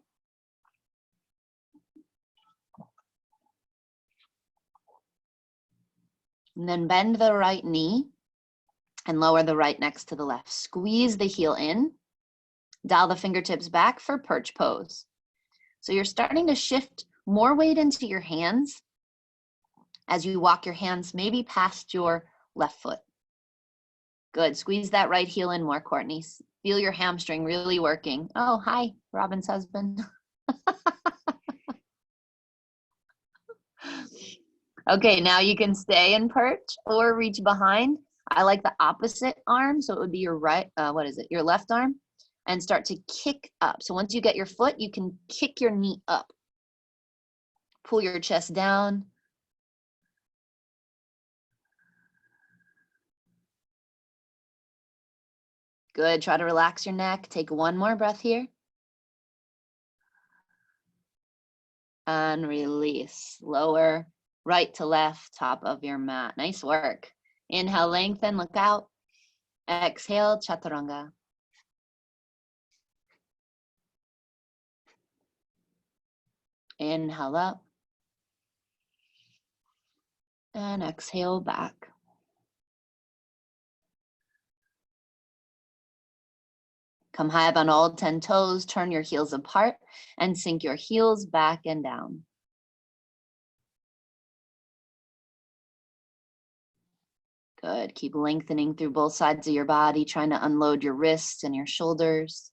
Speaker 1: And then bend the right knee and lower the right next to the left. Squeeze the heel in, dial the fingertips back for perch pose. So you're starting to shift more weight into your hands as you walk your hands maybe past your left foot. Good, squeeze that right heel in more, Courtney. Feel your hamstring really working. Oh, hi, Robin's husband. Okay, now you can stay in perch or reach behind. I like the opposite arm, so it would be your right, your left arm, and start to kick up. So once you get your foot, you can kick your knee up. Pull your chest down. Good, try to relax your neck. Take one more breath here. And release, lower, right to left, top of your mat. Nice work. Inhale, lengthen, look out. Exhale, chaturanga. Inhale up. And exhale back. Come high up on all 10 toes, turn your heels apart and sink your heels back and down. Good, keep lengthening through both sides of your body, trying to unload your wrists and your shoulders.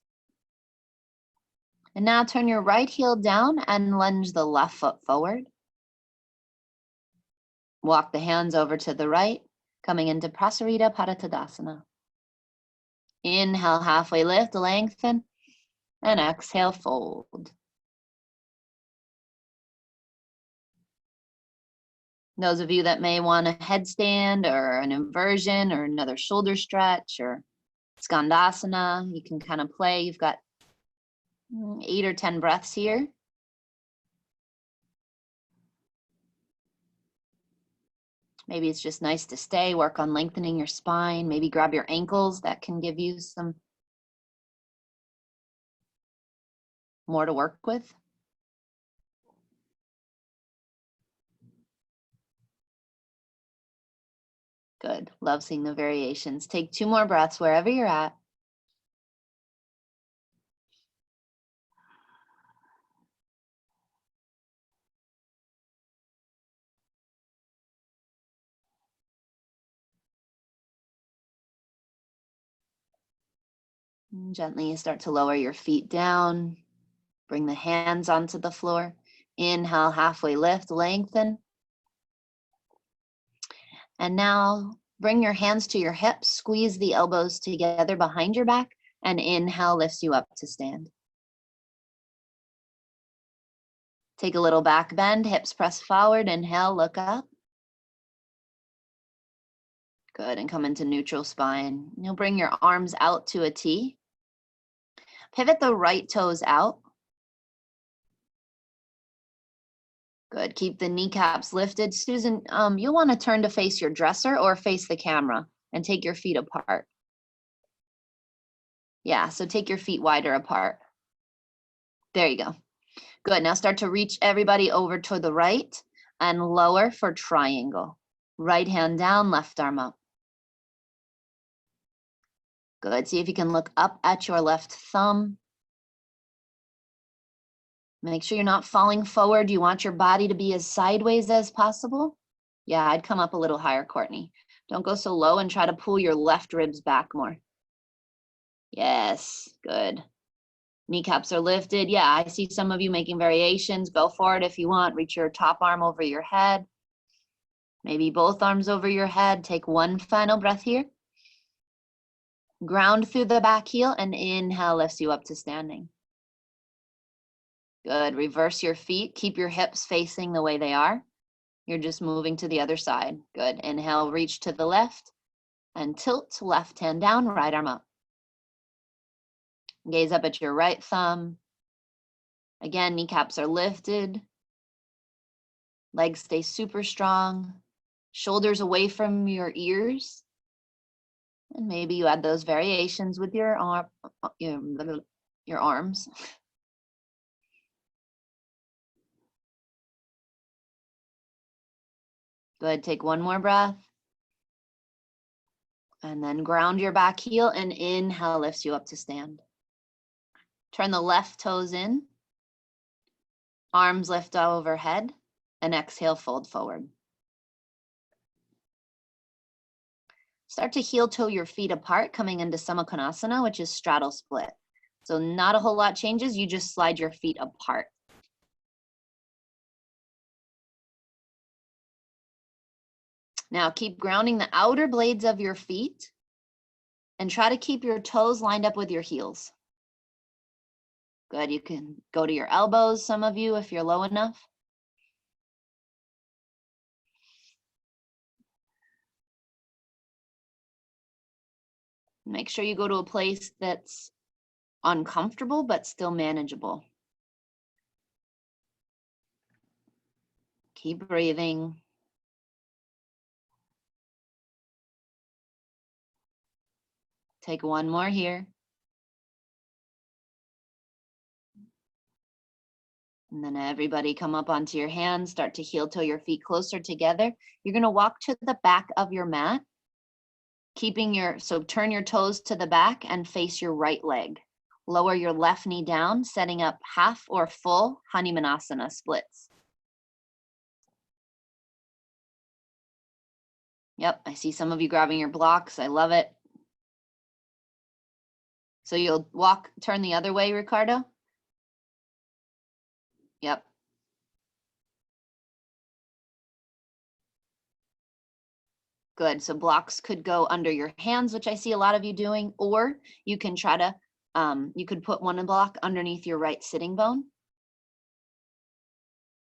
Speaker 1: And now turn your right heel down and lunge the left foot forward. Walk the hands over to the right, coming into Prasarita Paratadasana. Inhale, halfway lift, lengthen, and exhale, fold. Those of you that may want a headstand or an inversion or another shoulder stretch or Skandasana, you can kind of play. You've got 8 or 10 breaths here. Maybe it's just nice to stay, work on lengthening your spine, maybe grab your ankles. That can give you some more to work with. Good. Love seeing the variations. Take 2 more breaths wherever you're at. And gently start to lower your feet down. Bring the hands onto the floor. Inhale, halfway lift, lengthen. And now bring your hands to your hips, squeeze the elbows together behind your back, and inhale lifts you up to stand. Take a little back bend, hips press forward, inhale, look up. Good, and come into neutral spine. You'll bring your arms out to a T. Pivot the right toes out. Good, keep the kneecaps lifted. Susan, you'll want to turn to face your dresser or face the camera and take your feet apart. Yeah, so take your feet wider apart. There you go. Good, now start to reach everybody over to the right and lower for triangle. Right hand down, left arm up. Good, see if you can look up at your left thumb. Make sure you're not falling forward. You want your body to be as sideways as possible. Yeah, I'd come up a little higher, Courtney. Don't go so low and try to pull your left ribs back more. Yes, good. Kneecaps are lifted. Yeah, I see some of you making variations. Go for it if you want. Reach your top arm over your head. Maybe both arms over your head. Take one final breath here. Ground through the back heel and inhale lifts you up to standing. Good, reverse your feet. Keep your hips facing the way they are. You're just moving to the other side. Good, inhale, reach to the left and tilt left hand down, right arm up. Gaze up at your right thumb. Again, kneecaps are lifted. Legs stay super strong. Shoulders away from your ears. And maybe you add those variations with your arms. Good, take one more breath. And then ground your back heel and inhale lifts you up to stand. Turn the left toes in. Arms lift overhead and exhale, fold forward. Start to heel toe your feet apart, coming into Samakhanasana, which is straddle split. So not a whole lot changes, you just slide your feet apart. Now keep grounding the outer blades of your feet and try to keep your toes lined up with your heels. Good, you can go to your elbows, some of you, if you're low enough. Make sure you go to a place that's uncomfortable, but still manageable. Keep breathing. Take one more here. And then everybody come up onto your hands, start to heel toe your feet closer together. You're gonna walk to the back of your mat, so turn your toes to the back and face your right leg. Lower your left knee down, setting up half or full Hanumanasana splits. Yep, I see some of you grabbing your blocks. I love it. So you'll turn the other way, Ricardo? Yep. Good, so blocks could go under your hands, which I see a lot of you doing, or you can try to, you could put one block underneath your right sitting bone.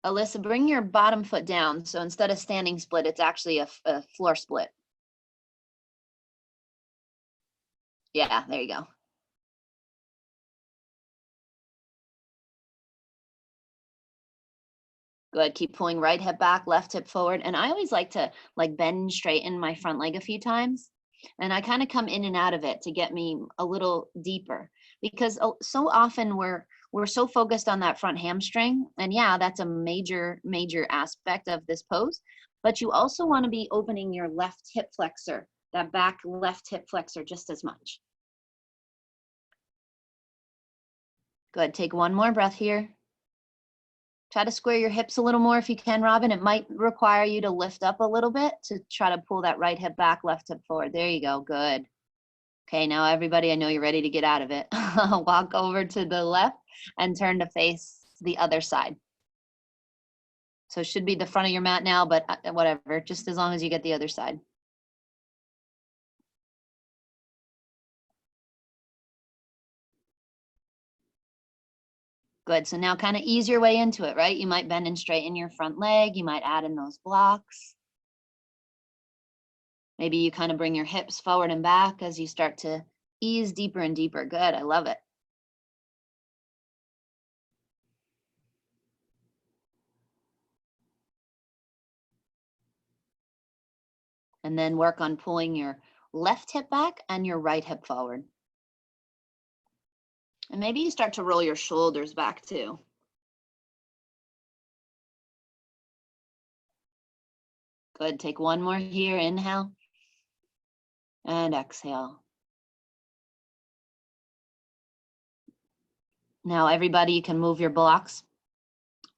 Speaker 1: Alyssa, bring your bottom foot down. So instead of standing split, it's actually a floor split. Yeah, there you go. Good, keep pulling right hip back, left hip forward. And I always like to like bend and straighten my front leg a few times. And I kind of come in and out of it to get me a little deeper, because so often we're so focused on that front hamstring. And yeah, that's a major aspect of this pose. But you also want to be opening your left hip flexor, that back left hip flexor just as much. Good, take one more breath here. Try to square your hips a little more if you can, Robin. It might require you to lift up a little bit to try to pull that right hip back, left hip forward. There you go, good. Okay, now everybody, I know you're ready to get out of it. Walk over to the left and turn to face the other side. So it should be the front of your mat now, but whatever, just as long as you get the other side. Good, so now kind of ease your way into it, right? You might bend and straighten your front leg. You might add in those blocks. Maybe you kind of bring your hips forward and back as you start to ease deeper and deeper. Good, I love it. And then work on pulling your left hip back and your right hip forward. And maybe you start to roll your shoulders back too. Good, take one more here, inhale. And exhale. Now everybody, you can move your blocks.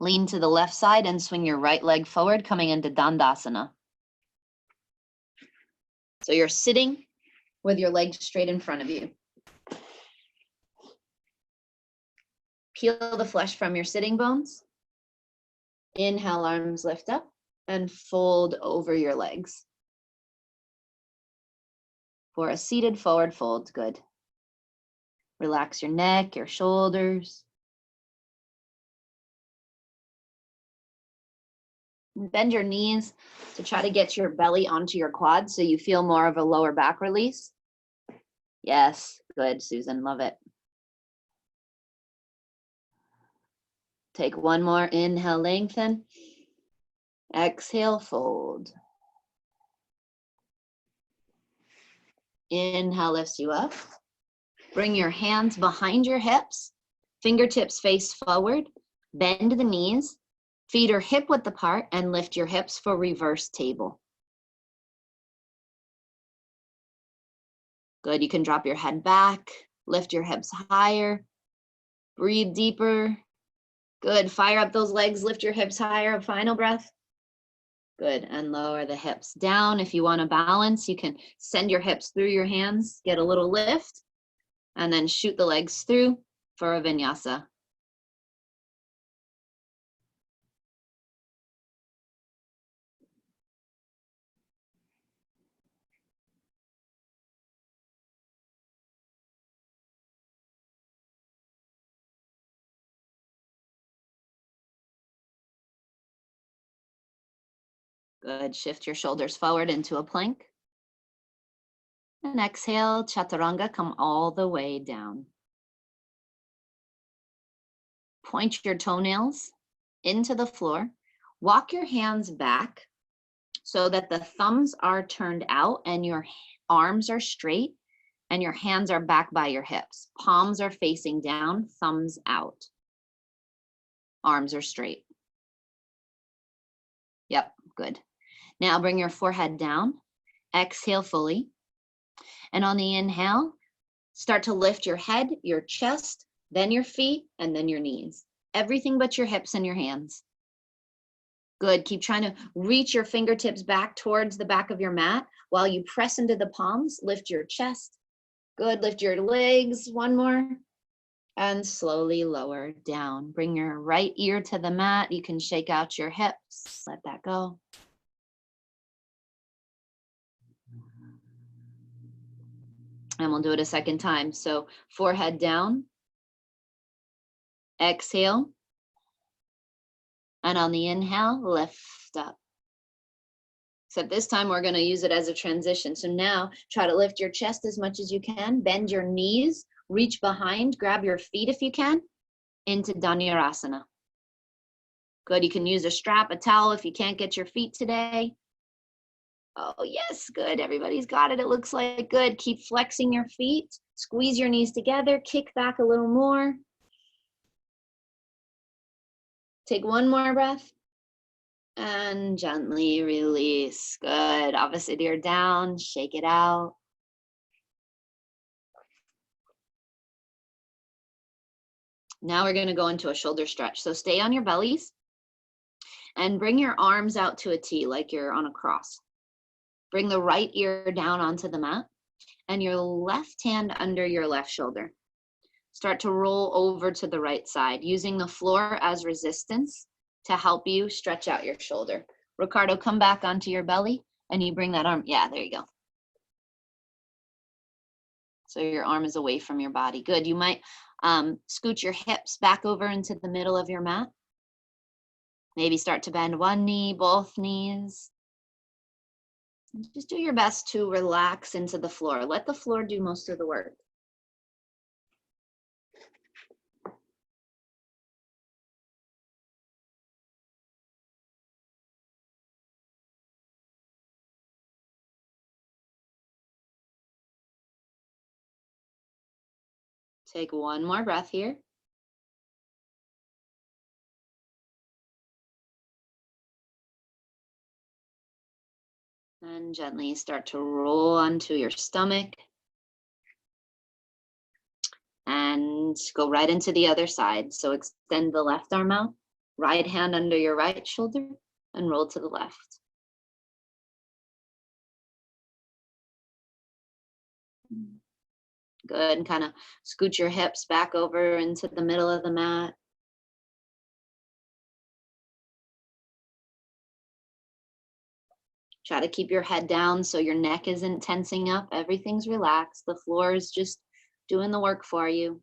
Speaker 1: Lean to the left side and swing your right leg forward, coming into Dandasana. So you're sitting with your legs straight in front of you. Peel the flesh from your sitting bones. Inhale, arms lift up and fold over your legs. For a seated forward fold, good. Relax your neck, your shoulders. Bend your knees to try to get your belly onto your quads so you feel more of a lower back release. Yes, good, Susan, love it. Take one more, inhale, lengthen. Exhale, fold. Inhale lifts you up. Bring your hands behind your hips, fingertips face forward, bend the knees, feet are hip width apart, and lift your hips for reverse table. Good, you can drop your head back, lift your hips higher, breathe deeper. Good, fire up those legs, lift your hips higher, final breath. Good, and lower the hips down. If you want to balance, you can send your hips through your hands, get a little lift, and then shoot the legs through for a vinyasa. Good, shift your shoulders forward into a plank. And exhale, chaturanga, come all the way down. Point your toenails into the floor. Walk your hands back so that the thumbs are turned out and your arms are straight and your hands are back by your hips. Palms are facing down, thumbs out. Arms are straight. Yep, good. Now bring your forehead down. Exhale fully. And on the inhale, start to lift your head, your chest, then your feet, and then your knees. Everything but your hips and your hands. Good, keep trying to reach your fingertips back towards the back of your mat while you press into the palms, lift your chest. Good, lift your legs, one more. And slowly lower down. Bring your right ear to the mat. You can shake out your hips, let that go. And we'll do it a second time. So forehead down. Exhale. And on the inhale, lift up. Except this time we're going to use it as a transition. So now try to lift your chest as much as you can. Bend your knees, reach behind, grab your feet if you can, into Dhanurasana. Good, you can use a strap, a towel if you can't get your feet today. Oh, yes, good. Everybody's got it. It looks like good. Keep flexing your feet. Squeeze your knees together. Kick back a little more. Take one more breath. And gently release. Good. Opposite ear down. Shake it out. Now we're going to go into a shoulder stretch. So stay on your bellies and bring your arms out to a T like you're on a cross. Bring the right ear down onto the mat and your left hand under your left shoulder. Start to roll over to the right side, using the floor as resistance to help you stretch out your shoulder. Ricardo, come back onto your belly and you bring that arm. Yeah, there you go. So your arm is away from your body. Good. You might scoot your hips back over into the middle of your mat. Maybe start to bend one knee, both knees. Just do your best to relax into the floor. Let the floor do most of the work. Take one more breath here. And gently start to roll onto your stomach. And go right into the other side. So extend the left arm out, right hand under your right shoulder, and roll to the left. Good, and kind of scoot your hips back over into the middle of the mat. Try to keep your head down so your neck isn't tensing up. Everything's relaxed. The floor is just doing the work for you.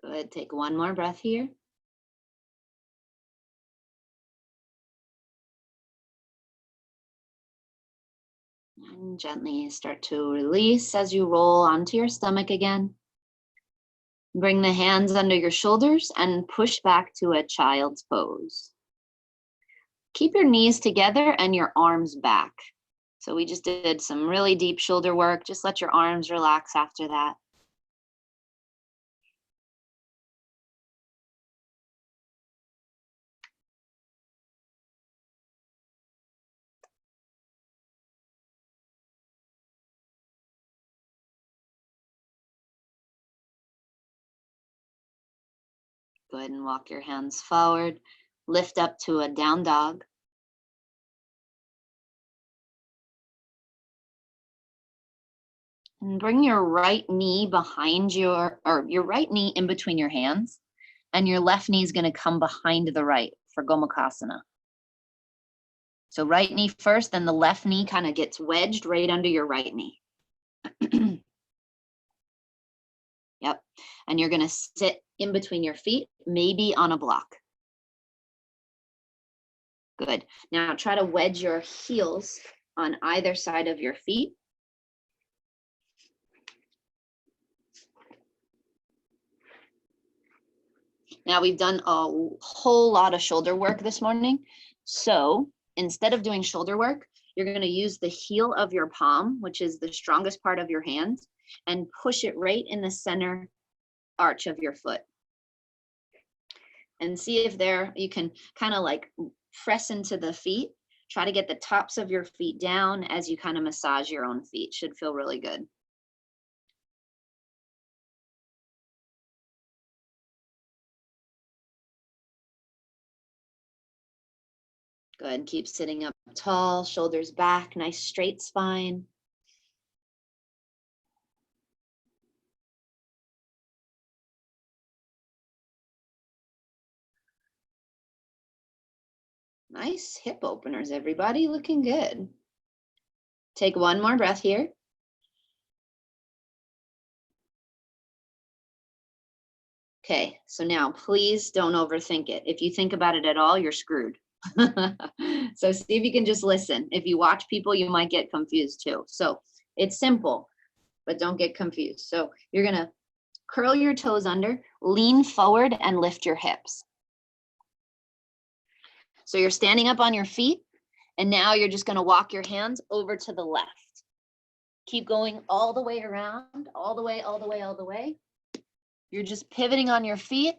Speaker 1: Good, take one more breath here. And gently start to release as you roll onto your stomach again. Bring the hands under your shoulders and push back to a child's pose. Keep your knees together and your arms back. So we just did some really deep shoulder work. Just let your arms relax after that. Go ahead and walk your hands forward. Lift up to a down dog. And bring your right knee behind your right knee in between your hands. And your left knee is going to come behind the right for Gomukhasana. So right knee first, then the left knee kind of gets wedged right under your right knee. Yep. And you're going to sit in between your feet, maybe on a block. Good. Now try to wedge your heels on either side of your feet. Now we've done a whole lot of shoulder work this morning. So instead of doing shoulder work, you're going to use the heel of your palm, which is the strongest part of your hand, and push it right in the center arch of your foot. And see if there you can kind of like press into the feet. Try to get the tops of your feet down as you kind of massage your own feet. Should feel really good. Good, keep sitting up tall, shoulders back, nice straight spine. Nice hip openers, everybody, looking good. Take one more breath here. Okay, so now please don't overthink it. If you think about it at all, you're screwed. So see if you can just listen. If you watch people, you might get confused too. So It's simple, but don't get confused. So you're gonna curl your toes under, lean forward and lift your hips. So you're standing up on your feet, and now you're just gonna walk your hands over to the left. Keep going all the way around, all the way, all the way, all the way. You're just pivoting on your feet,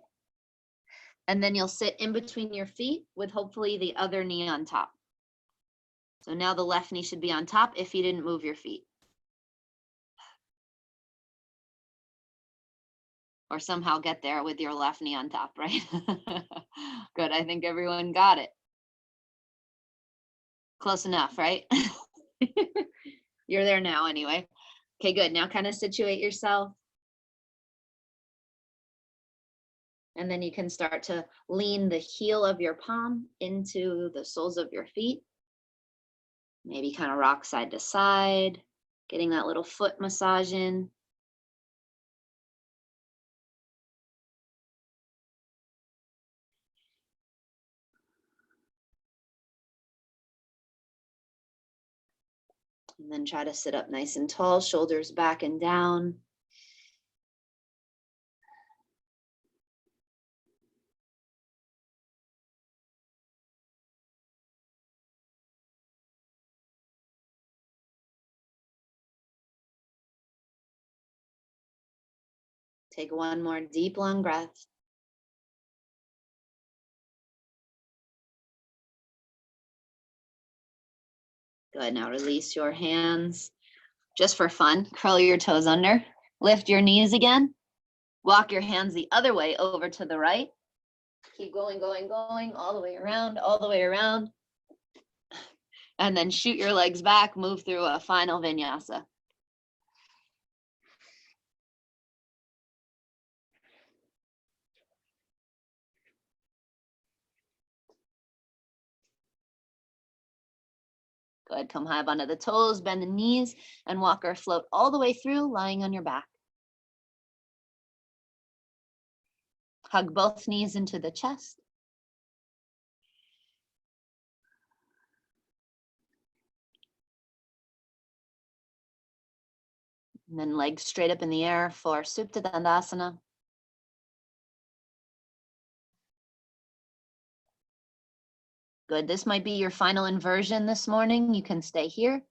Speaker 1: and then you'll sit in between your feet with hopefully the other knee on top. So now the left knee should be on top if you didn't move your feet. Or somehow get there with your left knee on top, right? Good, I think everyone got it. Close enough, right? You're there now anyway. Okay, good. Now kind of situate yourself. And then you can start to lean the heel of your palm into the soles of your feet. Maybe kind of rock side to side, getting that little foot massage in. And then try to sit up nice and tall, shoulders back and down. Take one more deep, long breath. Good, now release your hands. Just for fun, curl your toes under, lift your knees again, walk your hands the other way over to the right. Keep going, going, going, all the way around, all the way around. And then shoot your legs back, move through a final vinyasa. Good, come high up onto the toes, bend the knees, and walk or float all the way through, lying on your back. Hug both knees into the chest. And then legs straight up in the air for Supta Dandasana. Good, this might be your final inversion this morning. You can stay here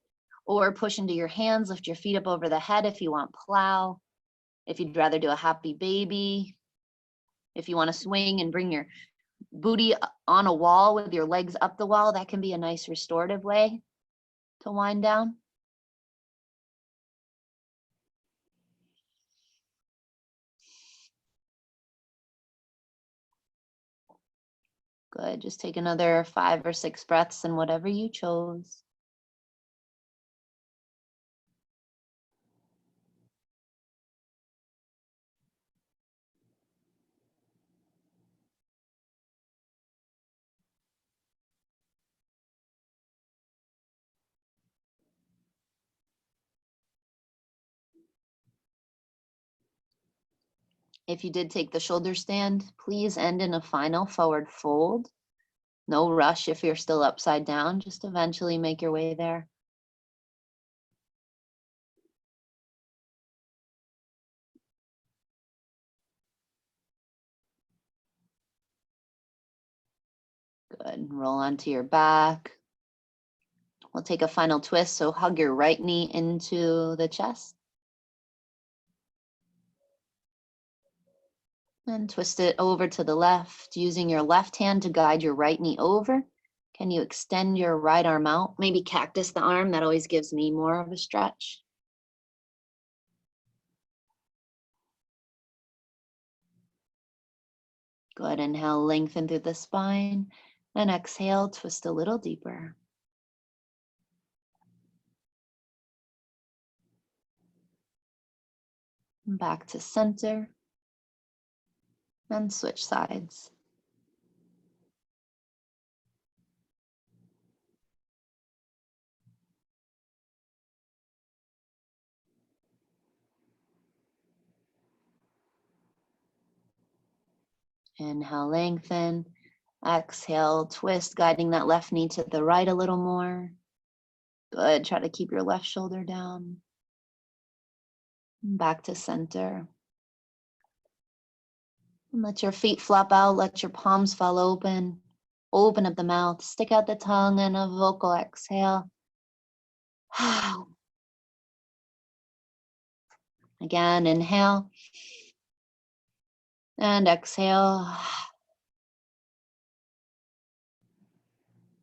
Speaker 1: or push into your hands, lift your feet up over the head if you want plow. If you'd rather do a happy baby. If you want to swing and bring your booty on a wall with your legs up the wall, that can be a nice restorative way to wind down. Good, just take another 5 or 6 breaths in whatever you chose. If you did take the shoulder stand, please end in a final forward fold. No rush if you're still upside down, just eventually make your way there. Good, roll onto your back. We'll take a final twist, so hug your right knee into the chest. And twist it over to the left, using your left hand to guide your right knee over. Can you extend your right arm out? Maybe cactus the arm, that always gives me more of a stretch. Good, inhale, lengthen through the spine, and exhale, twist a little deeper. Back to center, and switch sides. Inhale, lengthen. Exhale, twist, guiding that left knee to the right a little more. Good, try to keep your left shoulder down. Back to center. And let your feet flop out, let your palms fall open. Open up the mouth, stick out the tongue, and a vocal exhale. Again, inhale. And exhale.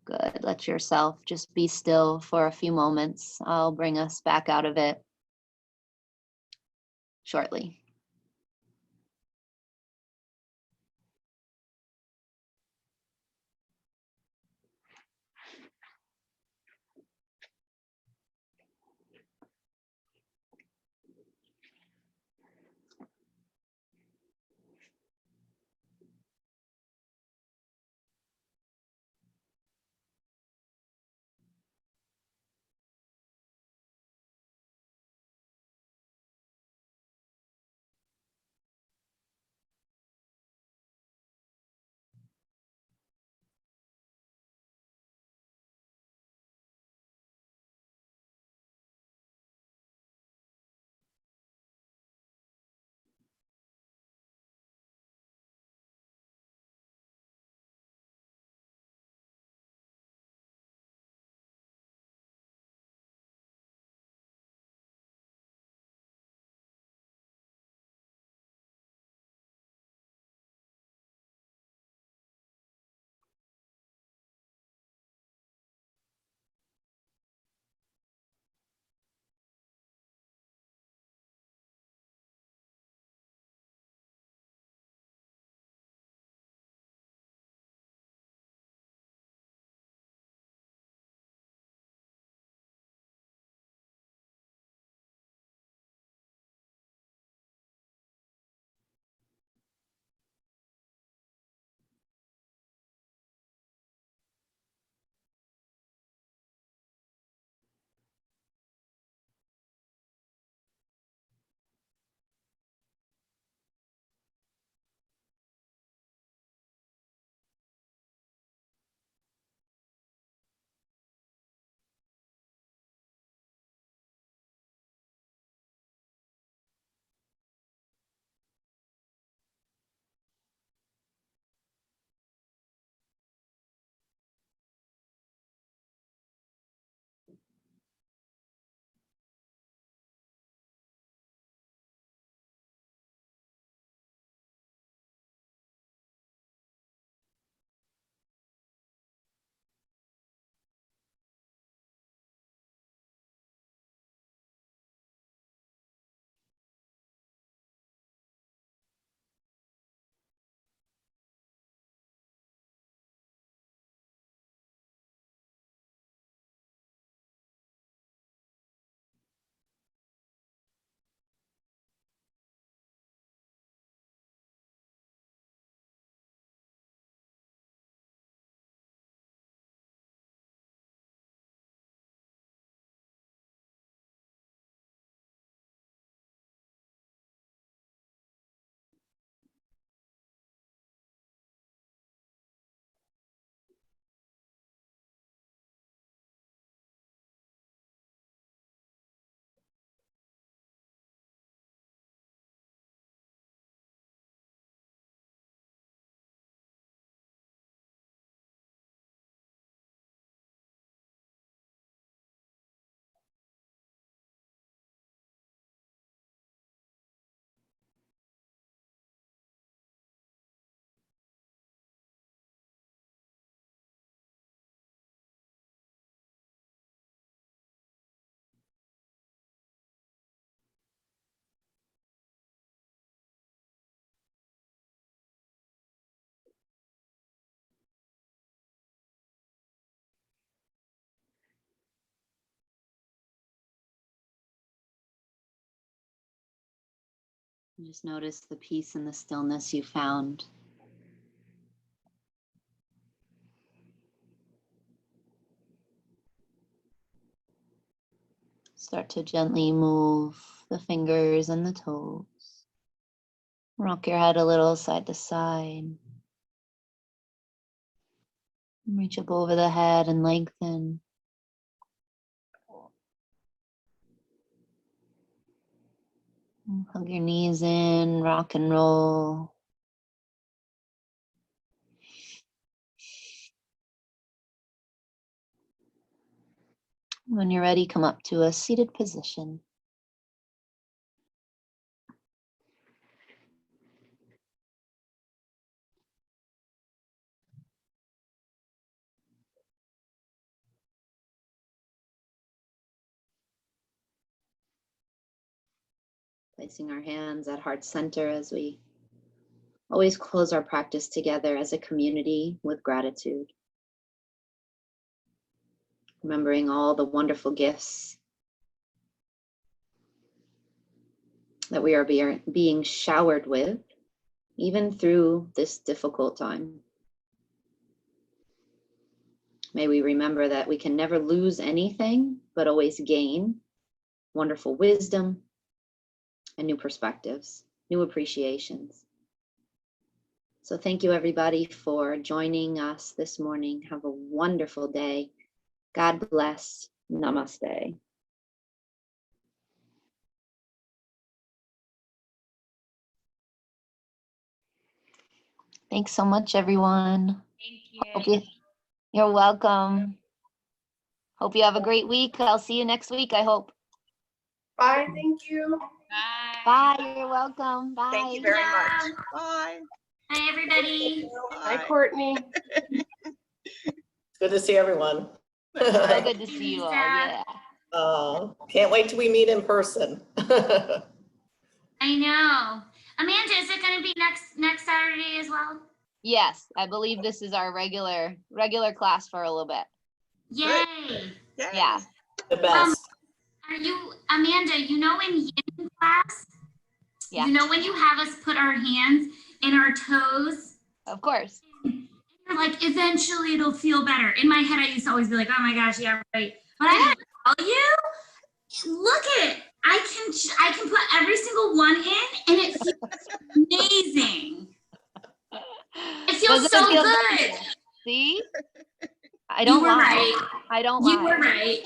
Speaker 1: Good. Let yourself just be still for a few moments. I'll bring us back out of it shortly. Just notice the peace and the stillness you found. Start to gently move the fingers and the toes. Rock your head a little side to side. Reach up over the head and lengthen. . Hug your knees in, rock and roll. When you're ready, come up to a seated position. Placing our hands at heart center as we always close our practice together as a community with gratitude. Remembering all the wonderful gifts that we are being showered with, even through this difficult time. May we remember that we can never lose anything, but always gain wonderful wisdom and new perspectives, new appreciations. So thank you everybody for joining us this morning. Have a wonderful day. God bless. Namaste. Thanks so much, everyone.
Speaker 5: Thank you.
Speaker 1: You're welcome. Hope you have a great week. I'll see you next week, I hope.
Speaker 6: Bye, thank you.
Speaker 5: Bye.
Speaker 1: Bye, you're welcome. Bye.
Speaker 4: Thank you very much. Bye.
Speaker 5: Bye, everybody.
Speaker 3: Hi,
Speaker 4: Bye.
Speaker 3: Courtney.
Speaker 6: Good to see everyone.
Speaker 1: So good to see you all,
Speaker 5: Lisa.
Speaker 1: yeah.
Speaker 6: Can't wait till we meet in person.
Speaker 5: I know. Amanda, is it going to be next Saturday as well?
Speaker 1: Yes, I believe this is our regular class for a little bit.
Speaker 5: Yay.
Speaker 4: Yay.
Speaker 1: Yeah.
Speaker 6: The best.
Speaker 5: Are you, Amanda, you know in yin class,
Speaker 1: Yeah.
Speaker 5: you know when you have us put our hands in our toes?
Speaker 1: Of course.
Speaker 5: You're like, eventually it'll feel better. In my head, I used to always be like, oh my gosh, yeah, right. But I gotta tell you, look at it. I can put every single one in and it feels amazing. It feels
Speaker 1: Doesn't it
Speaker 5: so
Speaker 1: feel
Speaker 5: good.
Speaker 1: See? I don't
Speaker 5: You were
Speaker 1: lie.
Speaker 5: right.
Speaker 1: I don't
Speaker 5: You
Speaker 1: lie.
Speaker 5: were right.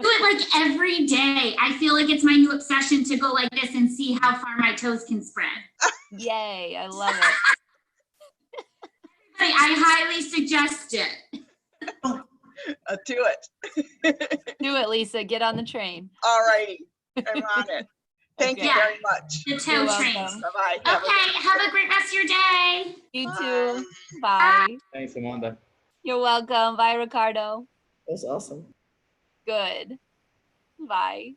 Speaker 5: Do it like every day. I feel like it's my new obsession to go like this and see how far my toes can spread.
Speaker 1: Yay, I love it.
Speaker 5: I highly suggest it.
Speaker 4: Do it.
Speaker 1: Do it, Lisa. Get on the train.
Speaker 4: All righty. I'm on it. Thank you
Speaker 1: Okay.
Speaker 4: very much.
Speaker 5: The
Speaker 1: You're
Speaker 5: toe train.
Speaker 1: welcome.
Speaker 4: Bye-bye.
Speaker 5: Okay, have a great rest of your day.
Speaker 1: You
Speaker 4: Bye.
Speaker 1: too. Bye.
Speaker 8: Thanks, Amanda.
Speaker 1: You're welcome. Bye, Ricardo.
Speaker 6: It was awesome.
Speaker 1: Good. Bye.